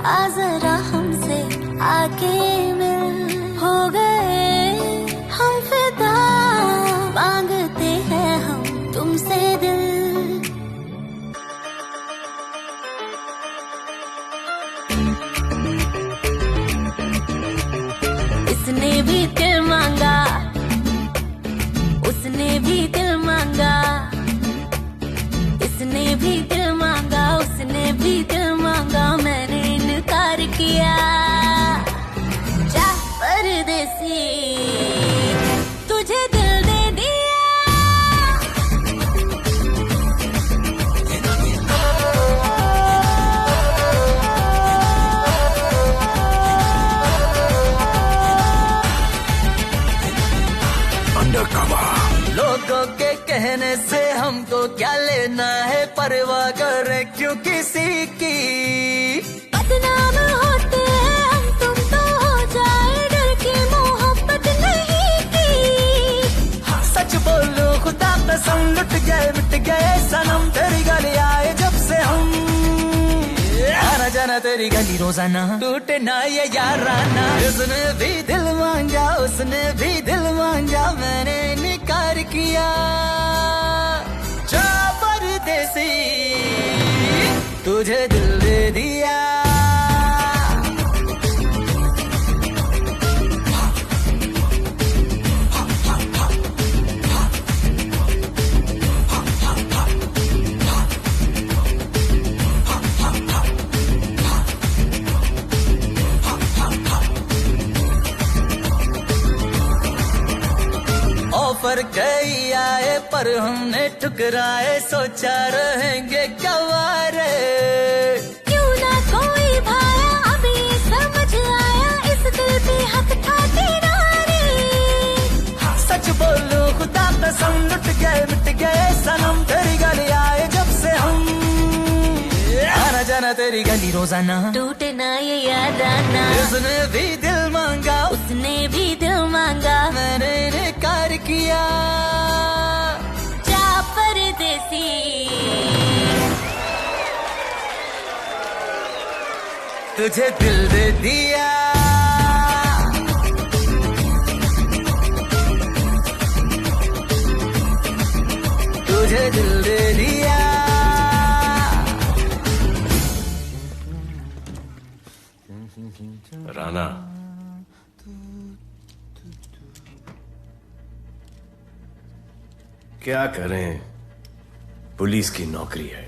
आ जरा हमसे आके मिल। हो गए हम फिदा, मांगते हैं हम तुमसे दिल। इसने भी दिल मांगा, उसने भी दिल मांगा, इसने भी दिल मांगा, उसने भी दिल मांगा, मैंने इनकार किया। जा परदेसी, तुझे दिल दे दिया। लोगों के कहने से हमको क्या लेना है, परवाह करे क्यों किसी की। बदनाम होते हैं हम, तुम तो हो जाए डर की मोहब्बत नहीं की। हाँ, सच बोलो खुदा कसम, लुट गए मिट गए सनम, तेरी गली आए जब से हम। आना जाना तेरी गली रोजाना, टूटे ना ये याराना। उसने भी दिल मांगा, उसने भी दिल मांगा, मैंने इनकार किया। तुझे दिल दे दिया ऑफर कई आए पर हमने ठुकराए सोचा रहेंगे क्या वारे क्यों ना कोई भाया अभी समझ आया इस दिल पे हक था तेरा रे सच बोलूं खुदा कसम लुट गए मिट गए सनम तेरी गली आए जब से हम आना जाना तेरी गली रोजाना टूटे ना ये याद आना उसने भी दिल मांगा उसने भी दिल मांगा मैंने इनकार किया जा परदेसी तुझे दिल दे दिया तुझे दिल दे दिया राना क्या करें पुलिस की नौकरी है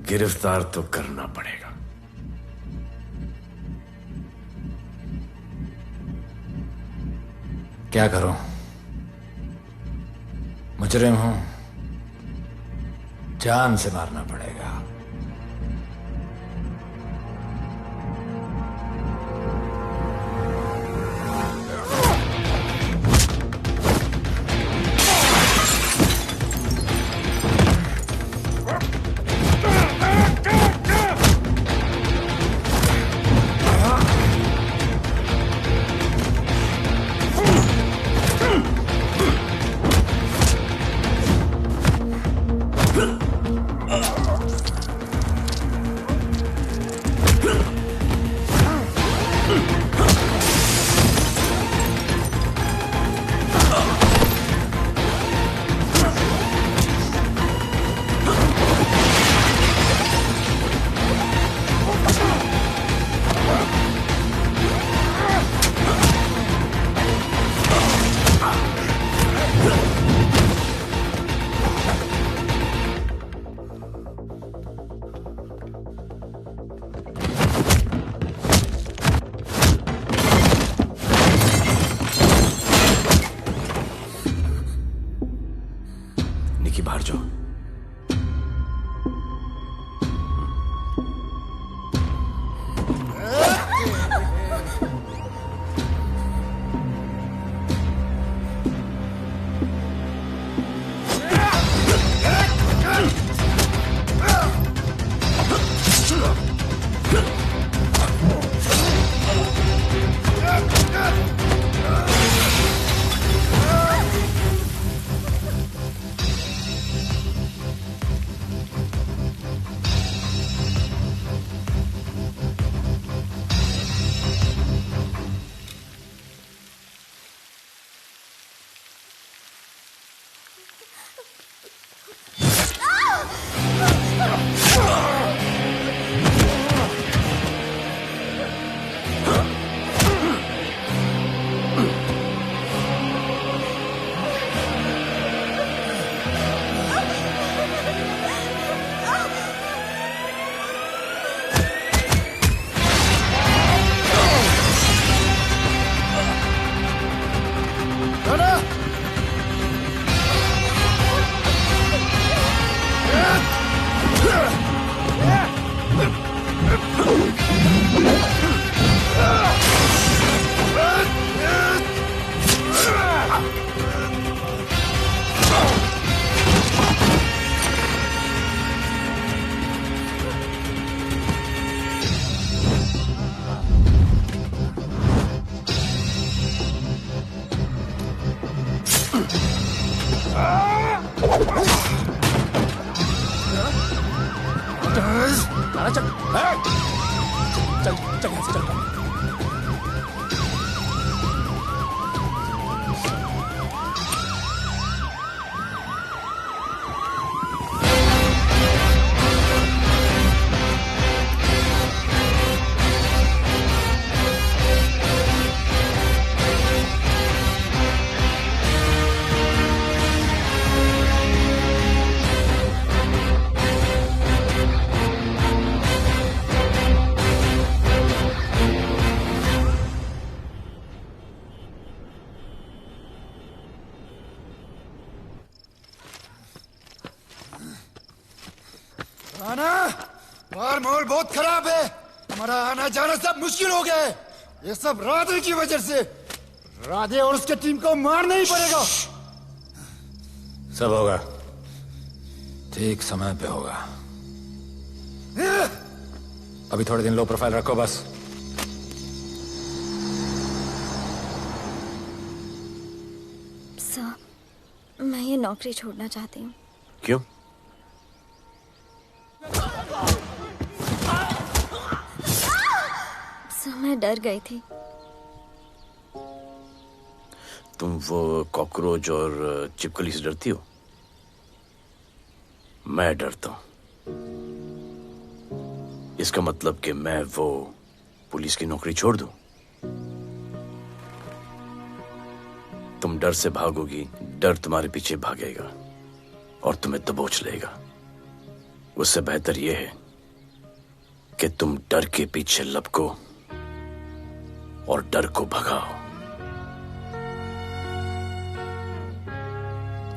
गिरफ्तार तो करना पड़ेगा क्या करूं मुजरिम हूं जान से मारना पड़ेगा निकी बाहर जाओ राना, बाहर माहौल बहुत खराब है। हमारा आना जाना सब मुश्किल हो गया है। ये सब राधे की वजह से। राधे और उसके टीम को मारना ही पड़ेगा। सब होगा, ठीक समय पे होगा। अभी थोड़े दिन लो प्रोफाइल रखो बस। सर, मैं ये नौकरी छोड़ना चाहती हूँ। क्यों? सर, मैं डर गई थी। तुम वो कॉकरोच और चिपकली से डरती हो? मैं डरता हूं। इसका मतलब कि मैं वो पुलिस की नौकरी छोड़ दूं? तुम डर से भागोगी, डर तुम्हारे पीछे भागेगा और तुम्हें दबोच लेगा। उससे बेहतर यह है कि तुम डर के पीछे लपको और डर को भगाओ।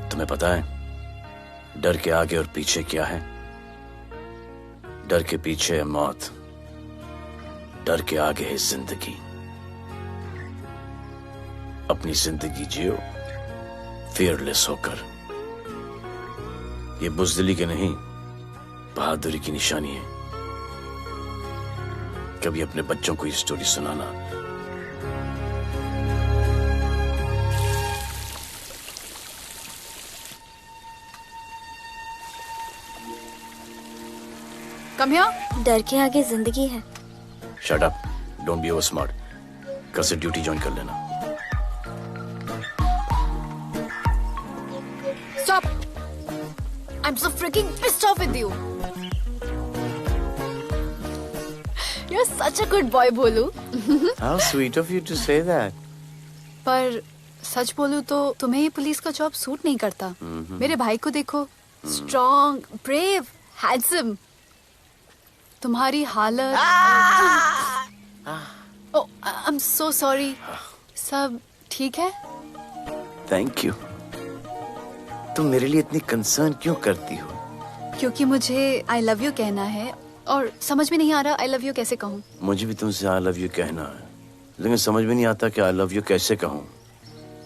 तुम्हें पता है डर के आगे और पीछे क्या है? डर के पीछे है मौत, डर के आगे है जिंदगी। अपनी जिंदगी जियो फियरलेस होकर। ये बुज़दिली की नहीं, बहादुरी की निशानी है। कभी अपने बच्चों को ये स्टोरी सुनाना। Come here. डर के आगे जिंदगी है। Shut up, don't be over smart. कल से ड्यूटी ज्वाइन कर लेना। Stop! I'm so freaking pissed off with you. You're such a good boy, बोलू। How sweet of you to say that. पर सच बोलूं तो तुम्हें ये पुलिस का जॉब सूट नहीं करता। मेरे भाई को देखो, स्ट्रॉन्ग, ब्रेव, हैंडसम। तुम्हारी हालत। ओह, आई एम सो सॉरी। सब ठीक है? Thank you. तुम मेरे लिए इतनी कंसर्न क्यों करती हो? क्योंकि मुझे आई लव यू कहना है और समझ में नहीं आ रहा आई लव यू कैसे कहूँ। मुझे भी तुमसे आई लव यू कहना है, लेकिन समझ में नहीं आता कि आई लव यू कैसे कहूँ।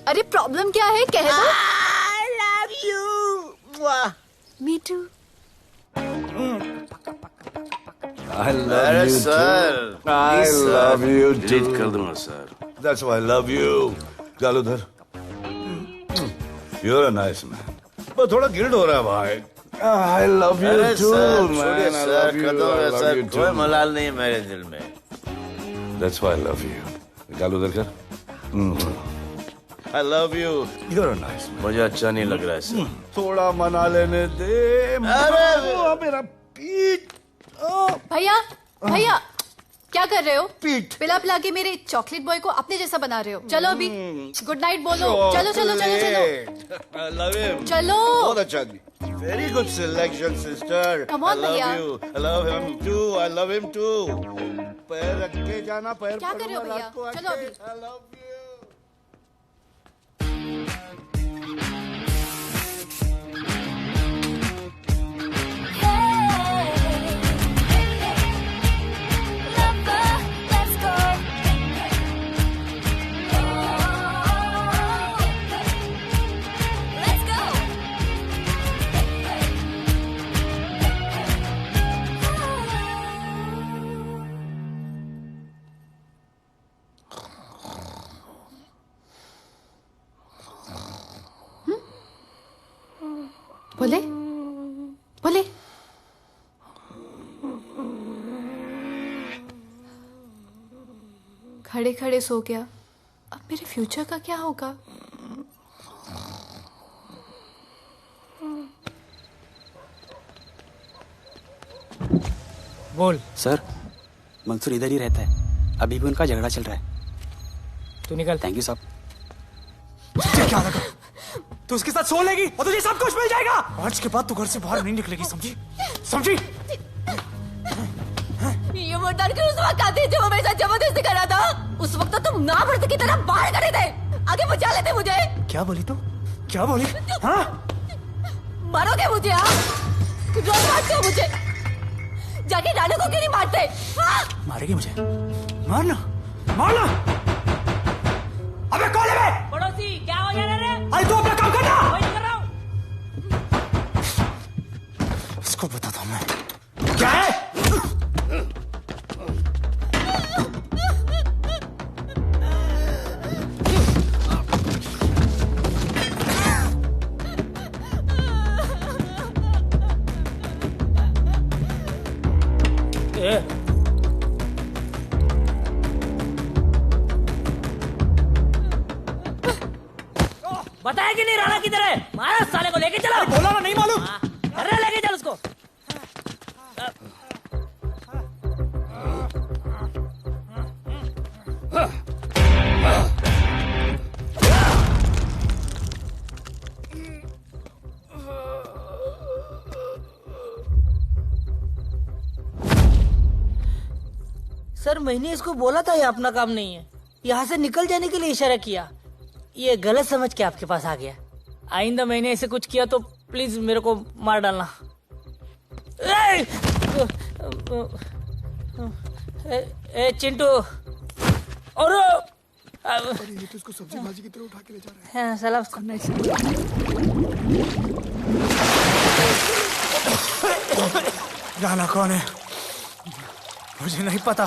अरे प्रॉब्लम क्या है, कह दो। I love you. Me too. I love you sir, too. I love you too. Delete कर दूंगा sir. That's why I love you. गालूधर, you're a nice man. but थोड़ा गिल्ड हो रहा है भाई। I love you too, man. I love you. I love you too. कोई मलाल नहीं है मेरे दिल में। That's why I love you. गालूधर कर। I love you. You're a nice man. मुझे अच्छा नहीं लग रहा है सर। थोड़ा मना लेने दे। अरे मेरा पीठ। भैया, भैया, क्या कर रहे हो? पीठ पिला पिला के मेरे चॉकलेट बॉय को अपने जैसा बना रहे हो। चलो अभी गुड नाइट बोलो। चलो चलो चलो चलो। I love him. चलो। बहुत अच्छा आदमी। Very good selection, sister. Come on, I love भैया। you. I love him too. I love him too. पैर रख के जाना, पैर क्या कर रहे हो भैया? चलो अभी। I love you. बोले बोले। खड़े खड़े सो गया। अब मेरे फ्यूचर का क्या होगा? बोल। सर, मंसूर इधर ही रहता है। अभी भी उनका झगड़ा चल रहा है। तू निकल। थैंक यू साहब। क्या लगा? तू उसके साथ सो लेगी और तुझे सब कुछ मिल जाएगा। आज के बाद तू घर से बाहर नहीं निकलेगी, समझी? समझी? ये वो डर के उस वक्त आते जब वो मेरे साथ जबरदस्ती कर रहा था। उस वक्त तो तुम नामर्द की तरह बाहर खड़े थे। आगे बचा लेते मुझे। क्या बोली तू? क्या बोली? हाँ? मारोगे मुझे? हाँ? रोज मारते हो मुझे। जाके रानू को क्यों नहीं मारते? हाँ? मारेगी मुझे? मारना मारना। अबे कौन है बे? पड़ोसी क्या हो जा रहा है? अरे तू अपना काम करना। वही कर रहा हूँ। इसको बताता हूँ मैं क्या है। बताया कि नहीं राणा किधर है? मारा साले को लेके चलो। बोला ना नहीं मालूम। अरे लेके चल उसको। सर मैंने इसको बोला था ये अपना काम नहीं है, यहाँ से निकल जाने के लिए इशारा किया, ये गलत समझ के आपके पास आ गया। आइंदा मैंने ऐसे कुछ किया तो प्लीज मेरे को मार डालना। ए चिंटू और ये तो इसको सब्जी भाजी की तरह उठा के ले जा रहा है। हाँ, साला उसको राणा कौन है मुझे नहीं पता।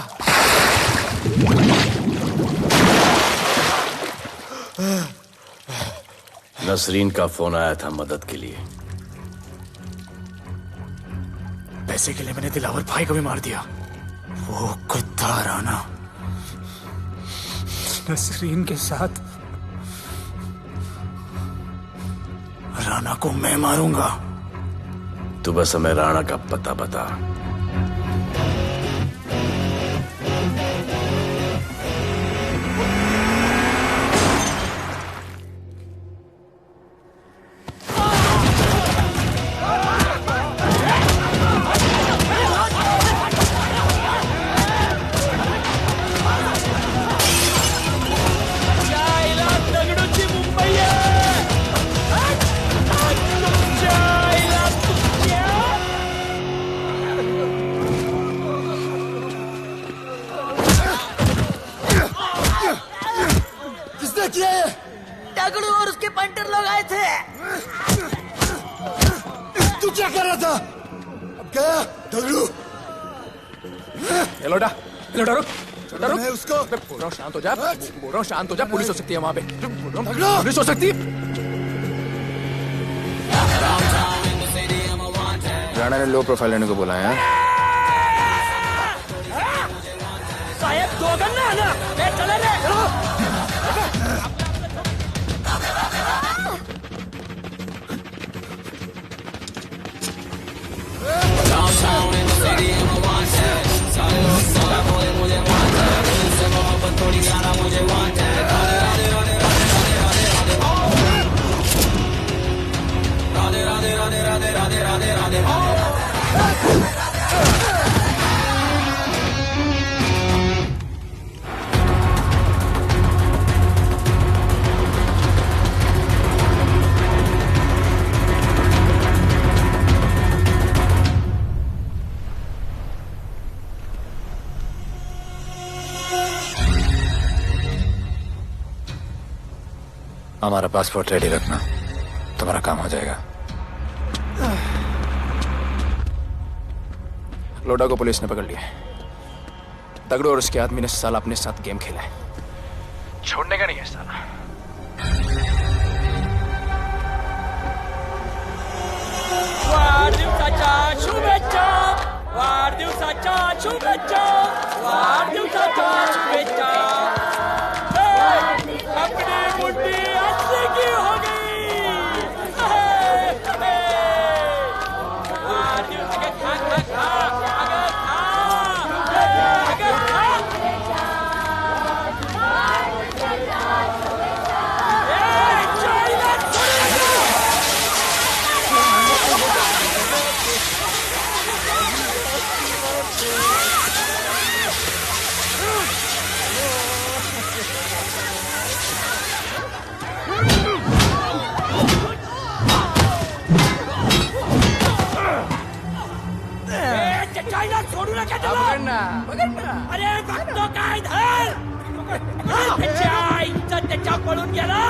नसरीन का फोन आया था मदद के लिए। पैसे के लिए मैंने दिलावर भाई को भी मार दिया। वो कुत्ता राणा नसरीन के साथ राणा को मैं मारूंगा। तू बस हमें राणा का पता बता। तगड़ू और उसके पंटर लोग आए थे। तू क्या कर रहा था? अब गया तगड़ू। ये लोटा रुक रुक उसको। बोल रहा हूँ शांत हो जा, बोल रहा हूँ शांत हो जा। पुलिस हो सकती है वहाँ पे, पुलिस हो सकती है। राणा ने लो प्रोफाइल लेने को बोला है। शायद दो गन्ना है ना। चले रे हमारा पासपोर्ट रेडी रखना, तुम्हारा काम हो जाएगा। लोडा को पुलिस ने पकड़ लिया। तगड़ो और उसके आदमी ने साला अपने साथ गेम खेला है, छोड़ने का नहीं है साला। वाढदिवसाच्या शुभेच्छा, वाढदिवसाच्या शुभेच्छा, वाढदिवसाच्या शुभेच्छा। अपनी मुट्ठी अच्छी की हो गई। वाढदिवस के खा खा खा अगर खा अगर खा। अरे बघतो काय धर त्याच्या आईचं त्याच्या पळून गेला.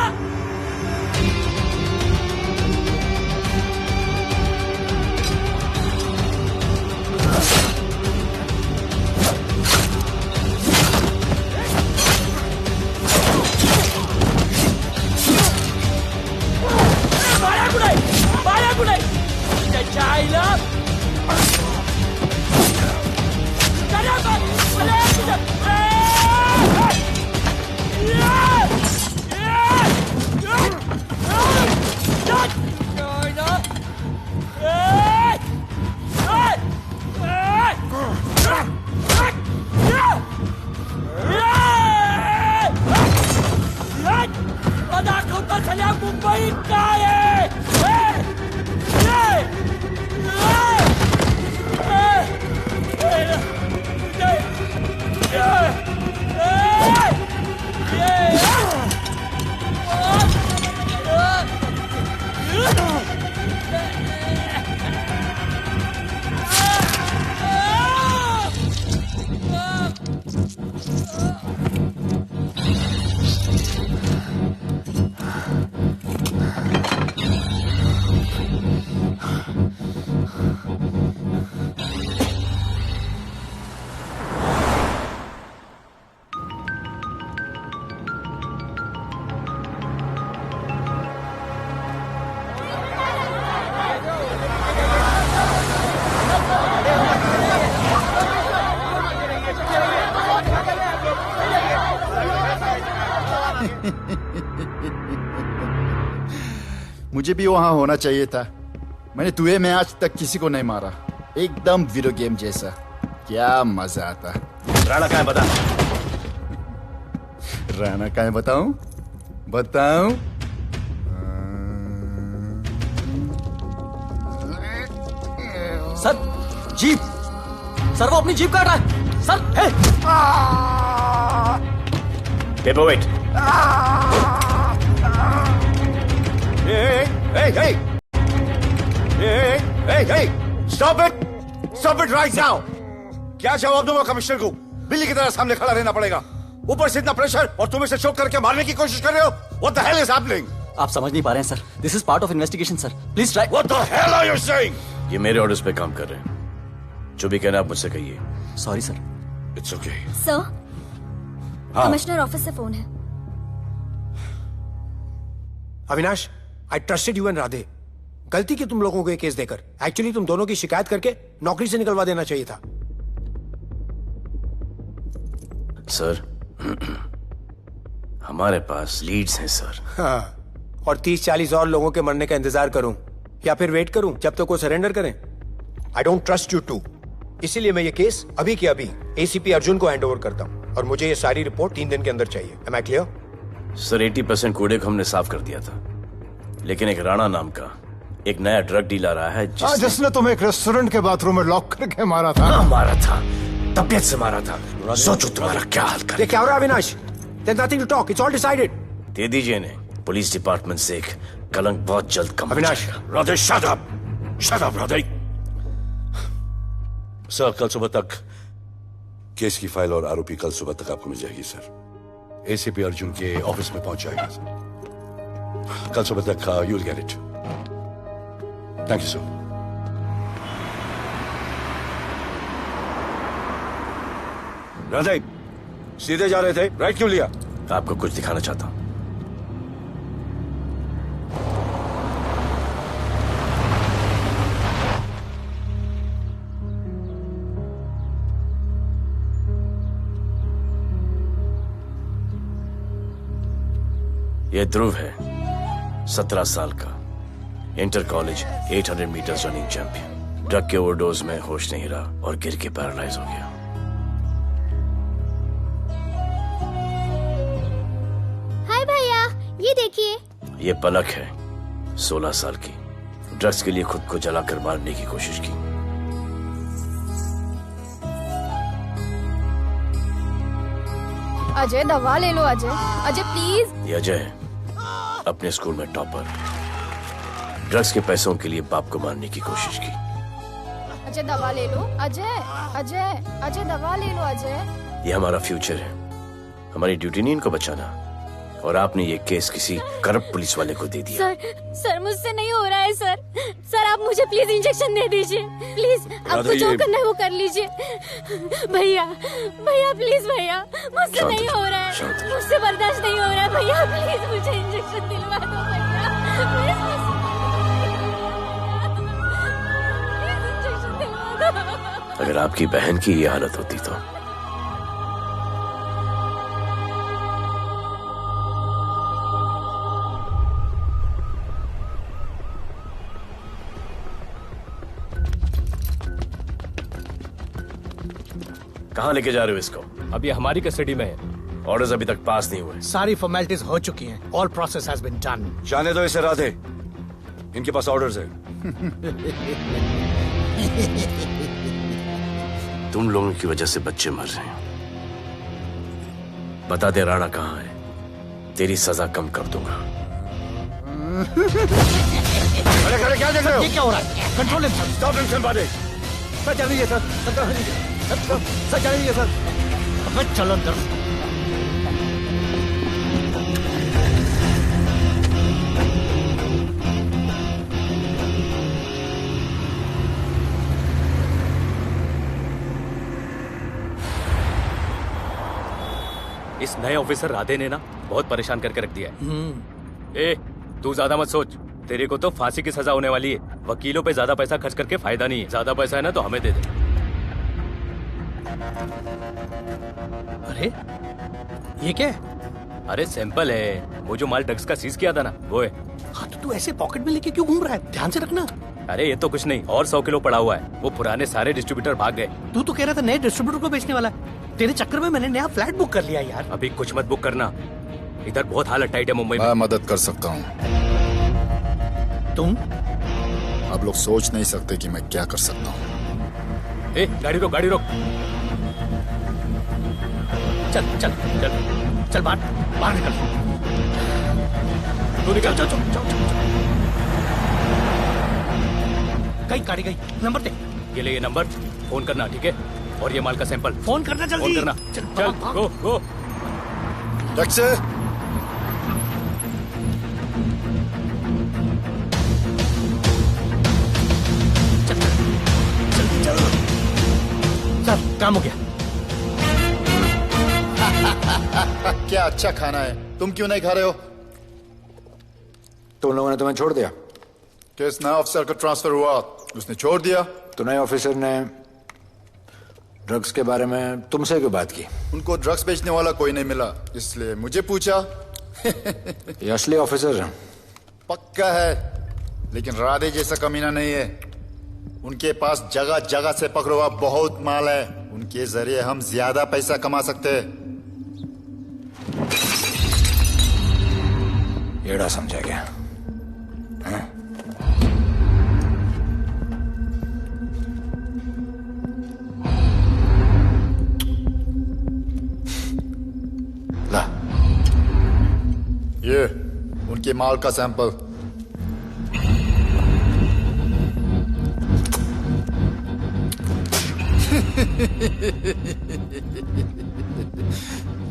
बाळा कुठे त्याच्या आईला दाखवता झाल्या मुंबईत काय मुझे भी वहां होना चाहिए था. मैंने तुए में आज तक किसी को नहीं मारा. एकदम वीडियो गेम जैसा. क्या मजा आता. राणा कहाँ है बता. राणा कहाँ है बताऊं. बताऊं. Sir jeep. सर वो अपनी जीप काट रहा है. Sir hey. Paperweight. Hey! Stop it! Stop it right now! क्या जवाब दूंगा कमिश्नर को? बिल्ली की तरह सामने खड़ा रहना पड़ेगा. ऊपर से इतना प्रेशर और तुम इसे चोक करके मारने की कोशिश कर रहे हो. What the hell is happening? आप समझ नहीं पा रहे हैं sir. This is part of investigation, sir. Please try. What the hell are you saying? ये मेरे ऑर्डर्स पे काम कर रहे हैं. जो भी कहना आप मुझसे कहिए. Sorry, sir. It's okay. Sir, हाँ. कमिश्नर ऑफिस से फोन है. Avinash, I trusted you and Radhe. गलती की तुम लोगों को ये केस देकर. एक्चुअली तुम दोनों की शिकायत करके नौकरी से निकलवा देना चाहिए था. सर हमारे पास लीड्स हैं सर. हाँ, और 30-40 और लोगों के मरने का इंतजार करूं या फिर वेट करूं जब तक वो सरेंडर करें. I don't trust you too. इसीलिए मैं ये केस अभी के अभी एसीपी अर्जुन को हैंड ओवर करता हूं और मुझे ये सारी रिपोर्ट 3 दिन के अंदर चाहिए. M I clear? सर 80% कूड़े को हमने साफ कर दिया था, लेकिन एक राणा नाम का एक नया ड्रग डीलर आया है जिसने तुम्हें एक रेस्टोरेंट के बाथरूम में लॉक करके मारा था. हाँ, मारा था. तबीयत से मारा था. सोचो तुम्हारा क्या हाल कर. ये क्या हो रहा है Avinash? There's nothing to talk. It's all decided. दे दीजिए इन्हें. पुलिस डिपार्टमेंट से एक कलंक बहुत जल्द कम. Avinash. Radhe shut up. Shut up Radhe. Sir कल सुबह तक केस की फाइल और आरोपी कल सुबह तक आपको मिल जाएगी सर. एसीपी अर्जुन के ऑफिस में पहुंच जाएगा सर. कल सुबह तक you'll get it. Thank you, sir. Radhe सीधे जा रहे थे, राइट क्यों लिया? आपको कुछ दिखाना चाहता हूं. यह ध्रुव है, 17 साल का, inter college 800 metres running champion. Drug के ओवरडोज में होश नहीं रहा और गिर के पैरालाइज हो गया. हाय भैया, ये देखिए. ये पलक है, 16 साल की. ड्रग्स के लिए खुद को जलाकर मारने की कोशिश की. अजय दवा ले लो. अजय, अजय प्लीज. ये अजय है, अपने स्कूल में टॉपर. ड्रग्स के पैसों के लिए बाप को मारने की कोशिश की. अजय दवा ले लो। अजय अजय अजय दवा ले लो अजय। ये हमारा फ्यूचर है, हमारी ड्यूटी नहीं इनको बचाना, और आपने ये केस किसी करप्ट पुलिस वाले को दे दिया। सर मुझसे नहीं हो रहा है सर। सर आप मुझे प्लीज इंजेक्शन दे दीजिए प्लीज। आपको जो करना है वो कर लीजिए। भैया भैया प्लीज भैया, मुझसे नहीं हो रहा है, मुझसे बर्दाश्त नहीं हो रहा है भैया, प्लीज मुझे इंजेक्शन दिलवा दो भैया, प्लीज इंजेक्शन दिलवा दो। अगर आपकी बहन की ये हालत होती तो कहाँ लेके जा रहे हो इसको? अभी हमारी कस्टडी में है। ऑर्डर्स अभी तक पास नहीं हुए। सारी फॉर्मेलिटीज हो चुकी हैं। All process has been done. जाने दो इसे राधे, इनके पास ऑर्डर्स है। तुम लोगों की वजह से बच्चे मर रहे हैं। बता दे राणा कहाँ है, तेरी सजा कम कर दूंगा। अरे अरे क्या देख रहे हो? ये क्या हो रहा है? Control himself. स्टॉप टेंशन बादे। सर चल रही है सर। सर चल रही है सर। अब चलो अंदर। इस नए ऑफिसर राधे ने ना बहुत परेशान करके रख दिया है। ए, तू ज्यादा मत सोच, तेरे को तो फांसी की सजा होने वाली है। वकीलों पे ज्यादा पैसा खर्च करके फायदा नहीं है। ज्यादा पैसा है ना तो हमें दे दे। अरे ये क्या है? अरे सैंपल है, वो जो माल ड्रग्स का सीज किया था ना वो है। हाँ तो तू ऐसे पॉकेट में लेके क्यों घूम रहा है? ध्यान से रखना। अरे ये तो कुछ नहीं, और 100 किलो पड़ा हुआ है। वो पुराने सारे डिस्ट्रीब्यूटर भाग गए। तू तो कह रहा था नए डिस्ट्रीब्यूटर को बेचने वाला है। तेरे चक्कर में मैंने नया फ्लैट बुक कर लिया यार। अभी कुछ मत बुक करना, इधर बहुत हालत टाइट है मुंबई में। मैं मदद कर सकता हूँ। तुम? आप लोग सोच नहीं सकते कि मैं क्या कर सकता हूँ। ए, गाड़ी रोक, गाड़ी रोक। चल चल चल चल बाहर निकल। तू निकल। चल चल चल गई गाड़ी गई। नंबर दे। ये ले, ये नंबर, फोन करना ठीक है? और ये माल का सैंपल फोन करना जल्दी। फोन करना। चल गो गो। टैक्सी। सर काम हो गया। क्या अच्छा खाना है, तुम क्यों नहीं खा रहे हो? तो उन लोगों ने तुम्हें छोड़ दिया? किस नए ऑफिसर का ट्रांसफर हुआ उसने छोड़ दिया? तो नए ऑफिसर ने ड्रग्स के बारे में तुमसे क्यों बात की? उनको ड्रग्स बेचने वाला कोई नहीं मिला, इसलिए मुझे पूछा। ये असली ऑफिसर है? पक्का है, लेकिन राधे जैसा कमीना नहीं है। उनके पास जगह जगह से पकड़ा हुआ बहुत माल है, उनके जरिए हम ज्यादा पैसा कमा सकते हैं। एड़ा समझा क्या? ला, ये उनके माल का सैंपल।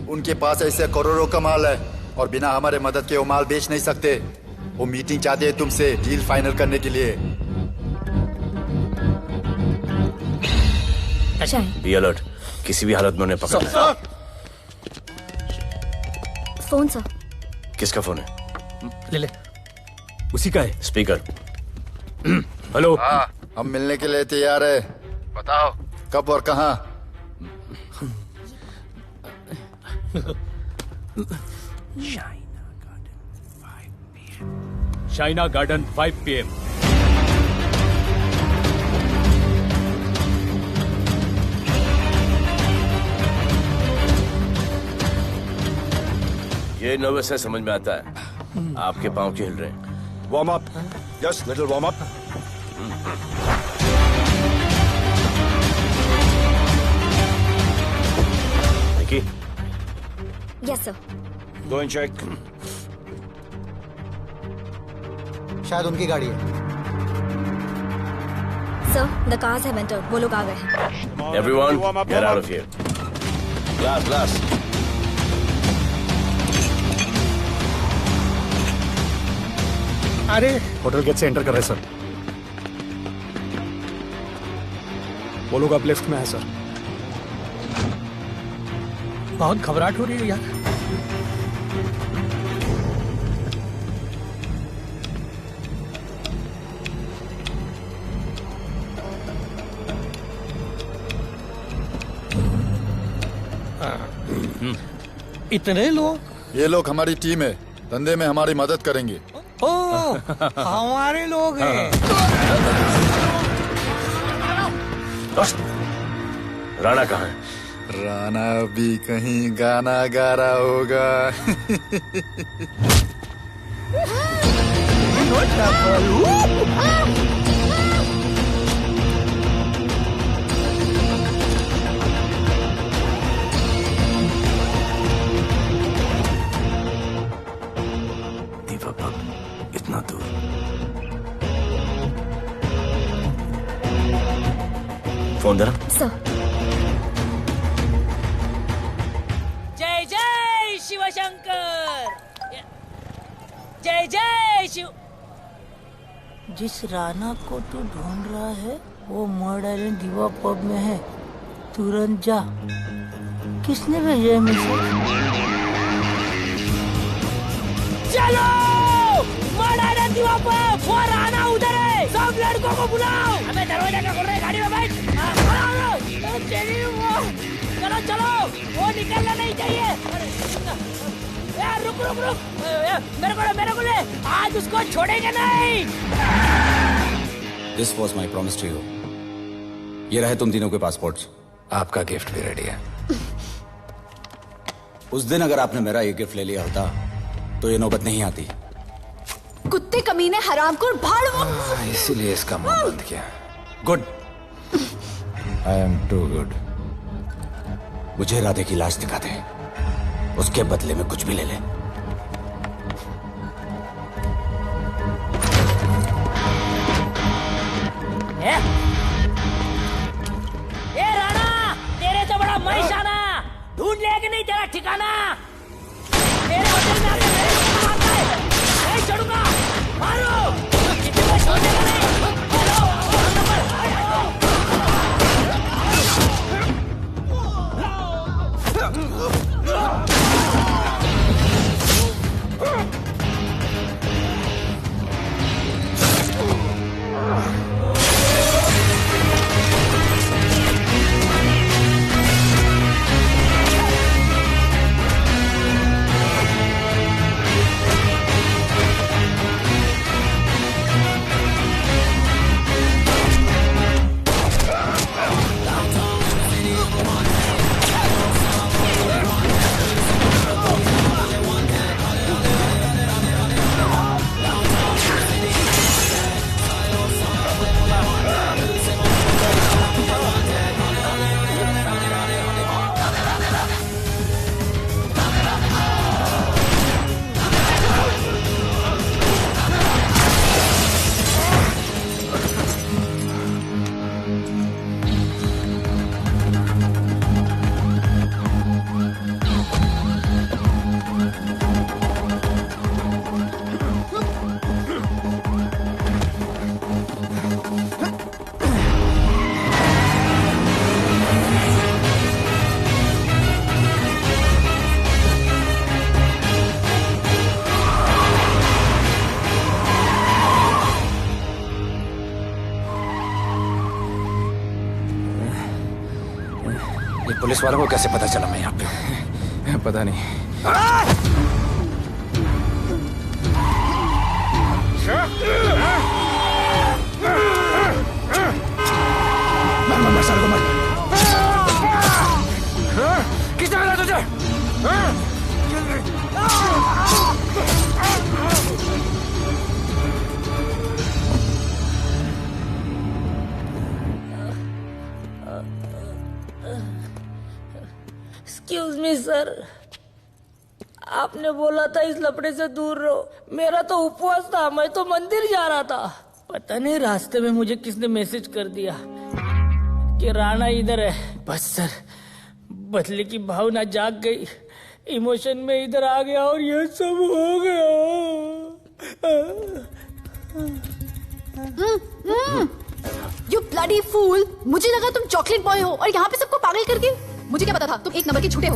उनके पास ऐसे करोड़ों का माल है और बिना हमारे मदद के वो माल बेच नहीं सकते। वो मीटिंग चाहते हैं तुमसे डील फाइनल करने के लिए। बी अलर्ट, किसी भी हालत में उन्हें पकड़ना है। Phone sir. किसका फोन है? ले ले। उसी का है। स्पीकर। हेलो। हाँ, हम मिलने के लिए तैयार है। बताओ कब और कहाँ? Shaina garden 5 PM। ये नर्वस है, समझ में आता है। आपके पांव क्यों हिल रहे हैं? Warm up, just little warm up. देखिए। Yes sir. Go and check. शायद उनकी गाड़ी है। Sir the cars have entered, वो लोग आ गए हैं। Everyone, get out of here. Glass. अरे होटल गेट से एंटर कर रहे हैं सर। वो लोग अब लिफ्ट में है सर। बहुत घबराहट हो रही है यार। इतने लोग? ये लोग हमारी टीम है, धंधे में हमारी मदद करेंगे। ओ, हमारे लोग हैं। राणा कहाँ है? राणा भी कहीं गाना गा रहा होगा। इतना दूर। फोन देना। सर। जय जय शिवशंकर, जय जय शिव। जिस राणा को तू ढूंढ रहा है वो मर्ड आइलैंड दीवा पब में है, तुरंत जा। किसने भेजा है मैसेज? चलो मर्ड आइलैंड दीवा पब, वो राणा उधर है, सब लड़कों को बुलाओ। हमें दरवाजा क्या खोल रहे, गाड़ी में बैठ। चलो चलो, वो निकलना नहीं चाहिए। यार रुक रुक रुक, मेरे को ले, आज उसको छोड़ेंगे नहीं। This was my promise to you. ये रहे तुम तीनों के पासपोर्ट्स। आपका गिफ्ट भी रेडी है। उस दिन अगर आपने मेरा ये गिफ्ट ले लिया होता तो ये नौबत नहीं आती। कुत्ते कमीने हरामखोर भाड़। इसीलिए इसका मुंह बंद किया। Good. I am too good. मुझे राधे की लाश दिखा दे, उसके बदले में कुछ भी ले ले। ए राणा, तेरे से बड़ा मैं शाना, ढूंढ लिया कि नहीं तेरा ठिकाना। तेरे होटल में आके मेरे को मारता है, नहीं छोड़ूंगा, मारो, किसी को छोड़ेगा नहीं। पुलिस वालों को कैसे पता चला मैं यहाँ पे? पता नहीं। मर साले को मर। किसने बताया तुझे? एक्सक्यूज मी सर, आपने बोला था इस लफड़े से दूर रहो। मेरा तो उपवास था, मैं तो मंदिर जा रहा था। पता नहीं रास्ते में मुझे किसने मैसेज कर दिया कि राणा इधर है। बस सर बदले की भावना जाग गई, इमोशन में इधर आ गया और ये सब हो गया। You bloody fool! मुझे लगा तुम चॉकलेट बॉय हो और यहाँ पे सबको पागल करके। मुझे क्या पता था तुम एक नंबर के झूठे हो।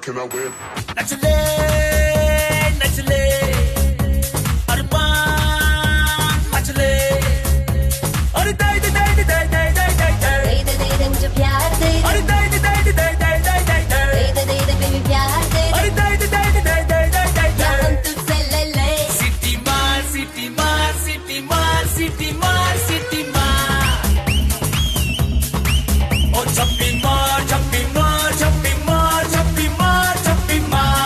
Can I win? नचले नचले अरमान मचले और दे दे दे दे दे दे दे दे दे दे मुझे प्यार दे और दे दे दे दे दे दे दे दे दे बेबी प्यार दे और दे दे दे दे दे दे या हम तुझसे ले ले सिटी मार सिटी मार सिटी मार सिटी मार सिटी मार और छप्पी मार छप्पी मार छप्पी मार छप्पी मार छप्पी मार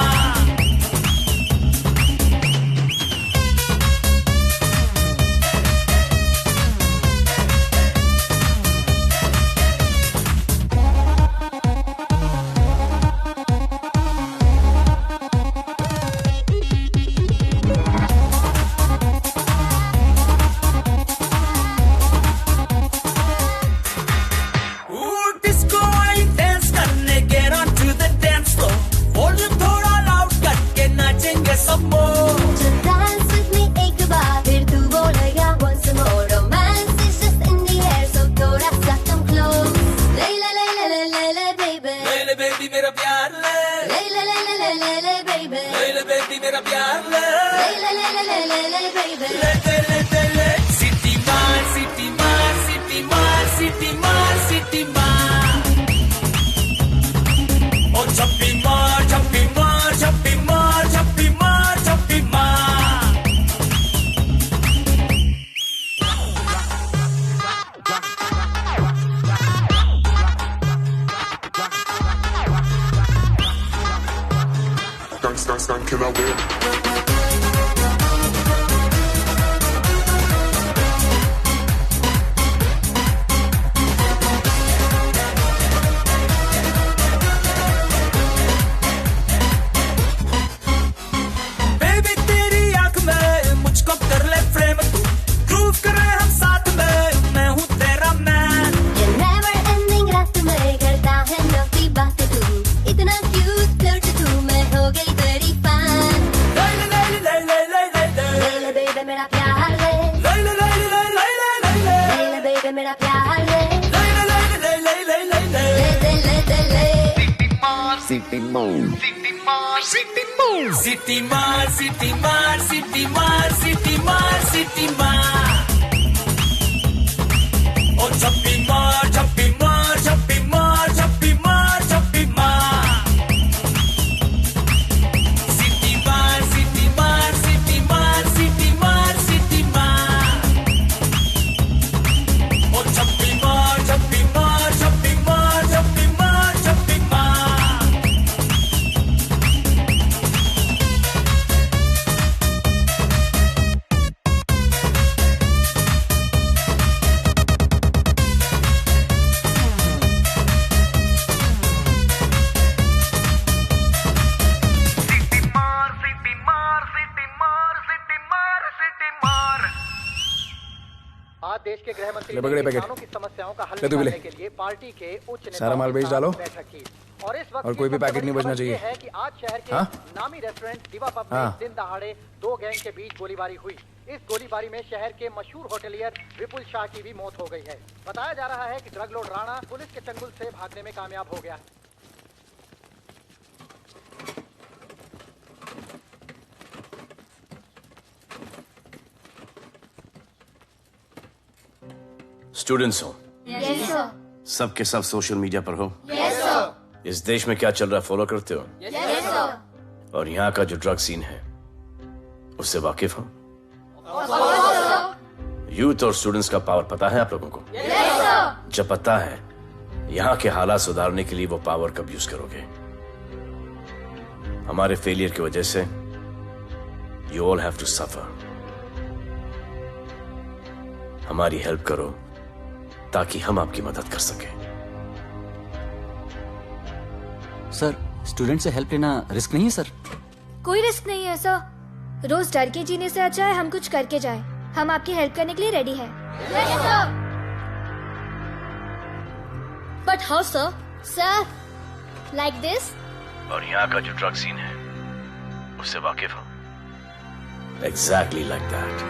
डिस्को आई डांस करने get on to the dance floor volume थोड़ा लाउड करके नाचेंगे सब मोर Just dance with me एक बार फिर तू बोलेगा once more romance is just in the air so थोड़ा सा come close ले ले ले ले ले ले ले baby ले ले बेबी मेरा प्यार ले ले ले ले ले ले ले ले baby ले ले बेबी मेरा प्यार ले ले ले ले ले ले ले ले baby ले ले ले सिटी मार सिटी मार सिटी मार सिटी मार सिटी मार और छप्पी मार छप्पी मार छप्पी मार छप्पी मार छप्पी मार Can I win? बेबी तेरी आंख में मुझको कर ले फ्रेम तू ग्रूव करे हम साथ में मैं हूँ तेरा मैन ये never ending रात में करता है नौकी बात तू इतना cute फ्लर्ट तू मैं हो गई तेरी fan ले ले ले ले ले ले ले ले ले ले baby मेरा प्यार ले ले ले ले ले ले ले ले ले ले baby मेरा प्यार ले ले ले ले ले ले ले ले ले ले ले ले City Mall. सिटी मार सिटी मार सिटी मार सिटी मार सिटी मार और छप्पी मार छप्पी मार छप्पी मार छप्पी मार छप्पी मार सिटी मार सिटी मार सिटी मार सिटी मार सिटी मार और छप्पी मार छप्पी मार छप्पी मार छप्पी मार छप्पी मार आज देश के गृह मंत्री ले पकड़े ने पैकेट। किसानों की समस्याओं का हल ले तू भी ले। निकालने के लिए पार्टी के उच्च नेताओं सारा माल के बेच साथ डालो। बैठक की। और इस वक्त और कोई भी पैकेट नहीं बचना खबर ये चाहिए। है कि आज शहर के हाँ? नामी रेस्टोरेंट दिवा पब में हाँ। दिन दहाड़े दो गैंग के बीच गोलीबारी हुई। इस गोलीबारी में शहर के मशहूर होटलियर विपुल शाह की भी मौत हो गई है। बताया जा रहा है कि ड्रग लॉर्ड राणा पुलिस के चंगुल से भागने में कामयाब हो गया है। स्टूडेंट्स हो यस सर। सब के सब सोशल मीडिया पर हो? Yes sir. इस देश में क्या चल रहा है फॉलो करते हो? Yes sir. और यहाँ का जो ड्रग सीन है उससे वाकिफ हो? यूथ और स्टूडेंट्स का पावर पता है आप लोगों को? Yes sir. जब पता है, यहाँ के हालात सुधारने के लिए वो पावर कब यूज करोगे? हमारे फेलियर की वजह से you all have to suffer. हमारी हेल्प करो ताकि हम आपकी मदद कर सकें। सर, स्टूडेंट से हेल्प लेना रिस्क नहीं है सर? कोई रिस्क नहीं है सर। रोज डर के जीने से अच्छा है हम कुछ करके जाए। हम आपकी हेल्प करने के लिए रेडी हैं। But how sir? Sir, like this? और यहाँ का जो ड्रग सीन है उससे वाकिफ हो? Exactly like that.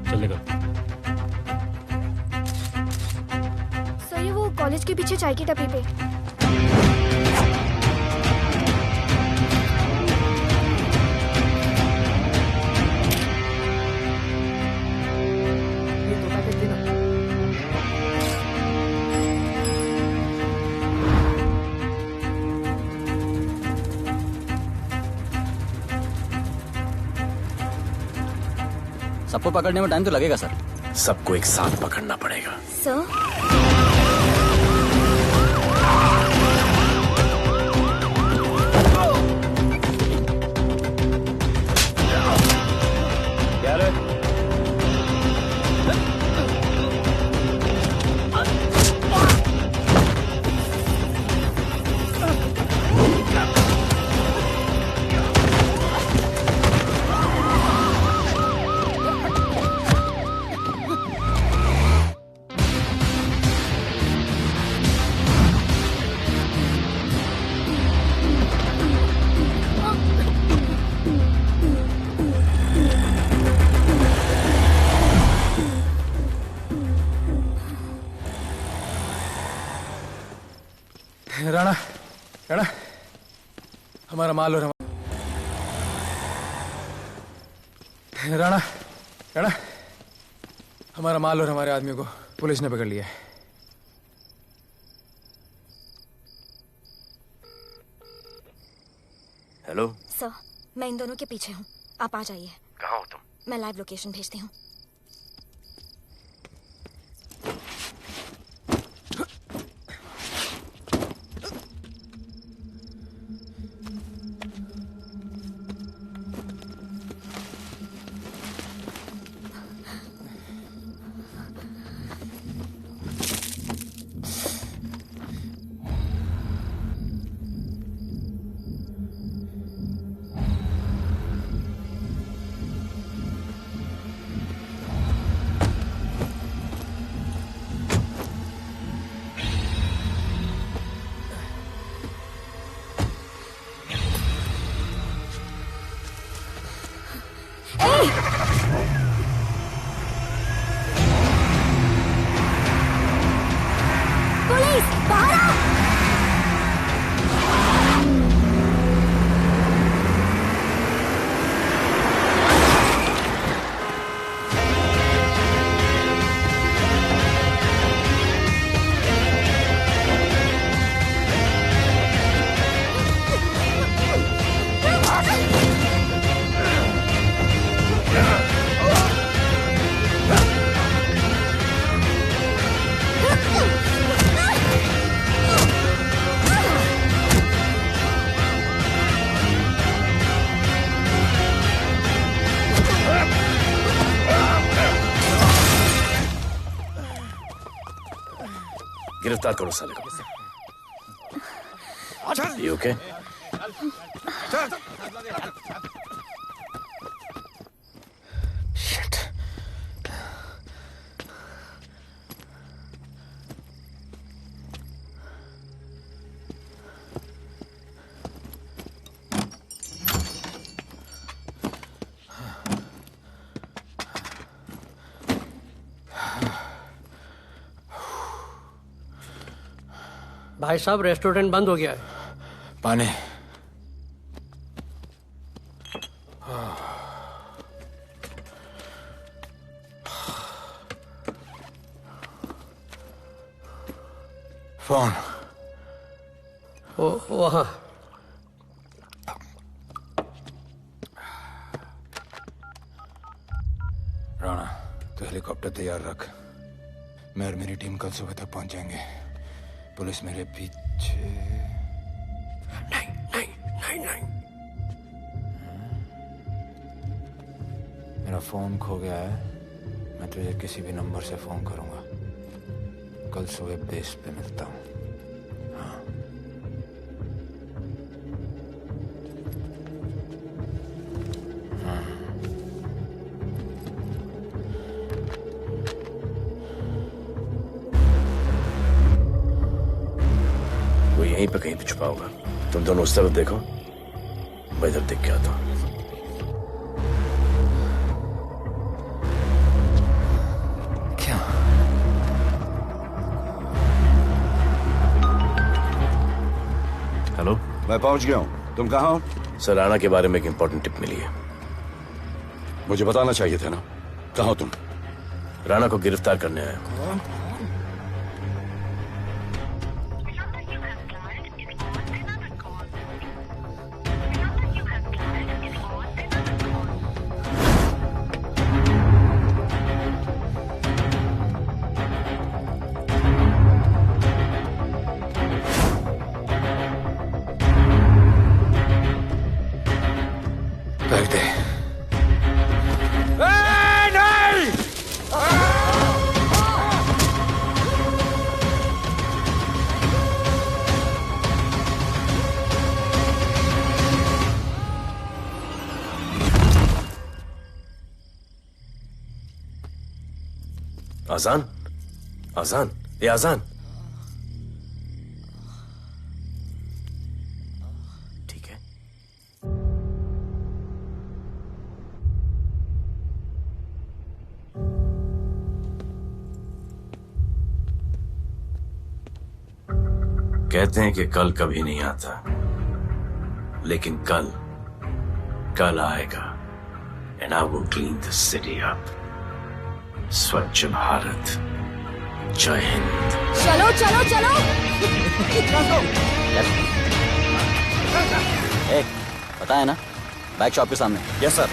चलेगा। सर, ये वो कॉलेज के पीछे चाय की टपरी पे। सबको पकड़ने में टाइम तो लगेगा सर। सबको एक साथ पकड़ना पड़ेगा। सर, राणा, राणा, हमारा माल और राणा, राणा, हमारा माल और हमारे आदमियों को पुलिस ने पकड़ लिया है। हेलो सर, मैं इन दोनों के पीछे हूँ। आप आ जाइए। कहाँ हो तुम? मैं लाइव लोकेशन भेजती हूँ। पुलिस, बाहर आओ! गिरफ्तार करो साले को। You okay? Shit. भाई साहब रेस्टोरेंट बंद हो गया है। पानी। फोन। वहाँ। राणा, तो हेलीकॉप्टर तैयार रख। मैं और मेरी टीम कल सुबह तक पहुंच जाएंगे। पुलिस मेरे पीछे। नहीं। मेरा फोन खो गया है। मैं तुझे किसी भी नंबर से फोन करूंगा। कल सुबह बेस पे मिलता हूँ। हाँ। वो यहीं पे कहीं पे छुपा होगा। तुम दोनों उस तरफ देखो, मैं इधर देख के आता हूँ। क्या? हेलो, मैं पहुंच गया हूँ। तुम कहाँ हो? सर, राणा के बारे में एक इंपॉर्टेंट टिप मिली है। मुझे बताना चाहिए था ना। कहाँ हो तुम? राणा को गिरफ्तार करने आया हूँ। कर दे। आजान, आजान, ये आजान। ठीक है। कहते हैं कि कल कभी नहीं आता, लेकिन कल आएगा। And I will clean the city up. स्वच्छ भारत। जय हिंद। चलो चलो चलो। पता है ना, बैक शॉप के सामने। Yes sir.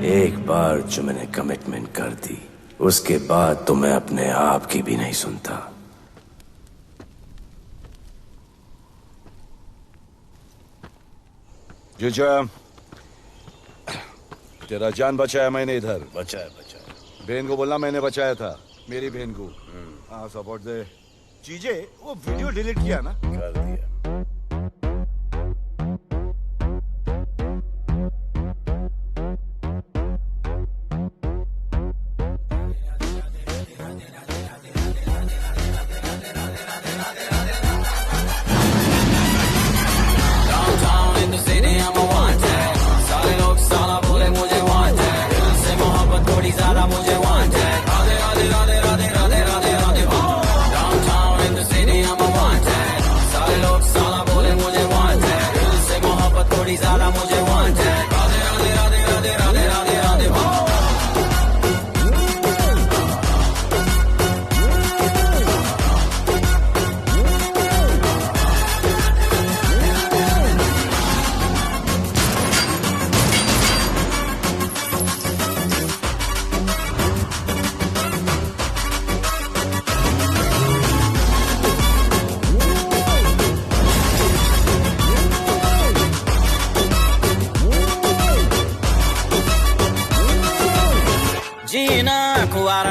एक बार जो मैंने कमिटमेंट कर दी उसके बाद तो मैं अपने आप की भी नहीं सुनता। जीजा, तेरा जान बचाया मैंने इधर। बचाया। बहन को बोलना मैंने बचाया था, मेरी बहन को। हाँ सपोर्ट दे। चीजे वो वीडियो डिलीट किया ना? कर दिया।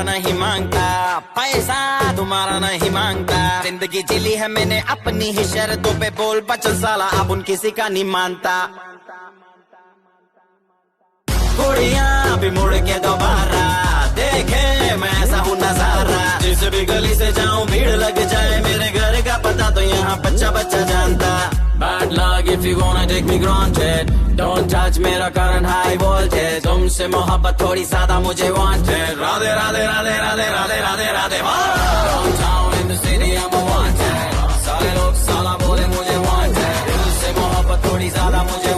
नहीं मांगता, पैसा तुम्हारा नहीं मांगता, जिंदगी जिली है मैंने अपनी ही शर्तों पे, बोल बचन साला अब उन किसी का नहीं मानता। कुड़ियाँ भी मुड़ के दोबारा देखे मैं ऐसा हूँ नजारा, जिस भी गली से जाऊँ भीड़ लग जाए, मेरे घर का पता तो यहाँ बच्चा बच्चा जानता। Bad luck if you gonna take me granted, don't touch मेरा current high voltage, तुमसे मोहब्बत थोड़ी ज्यादा मुझे wanted, Radhe Radhe Radhe Radhe Radhe Radhe Radhe. Downtown in the city I'm a wanted, सारे लोग साला बोले मुझे wanted, दिल से मोहब्बत थोड़ी ज्यादा मुझे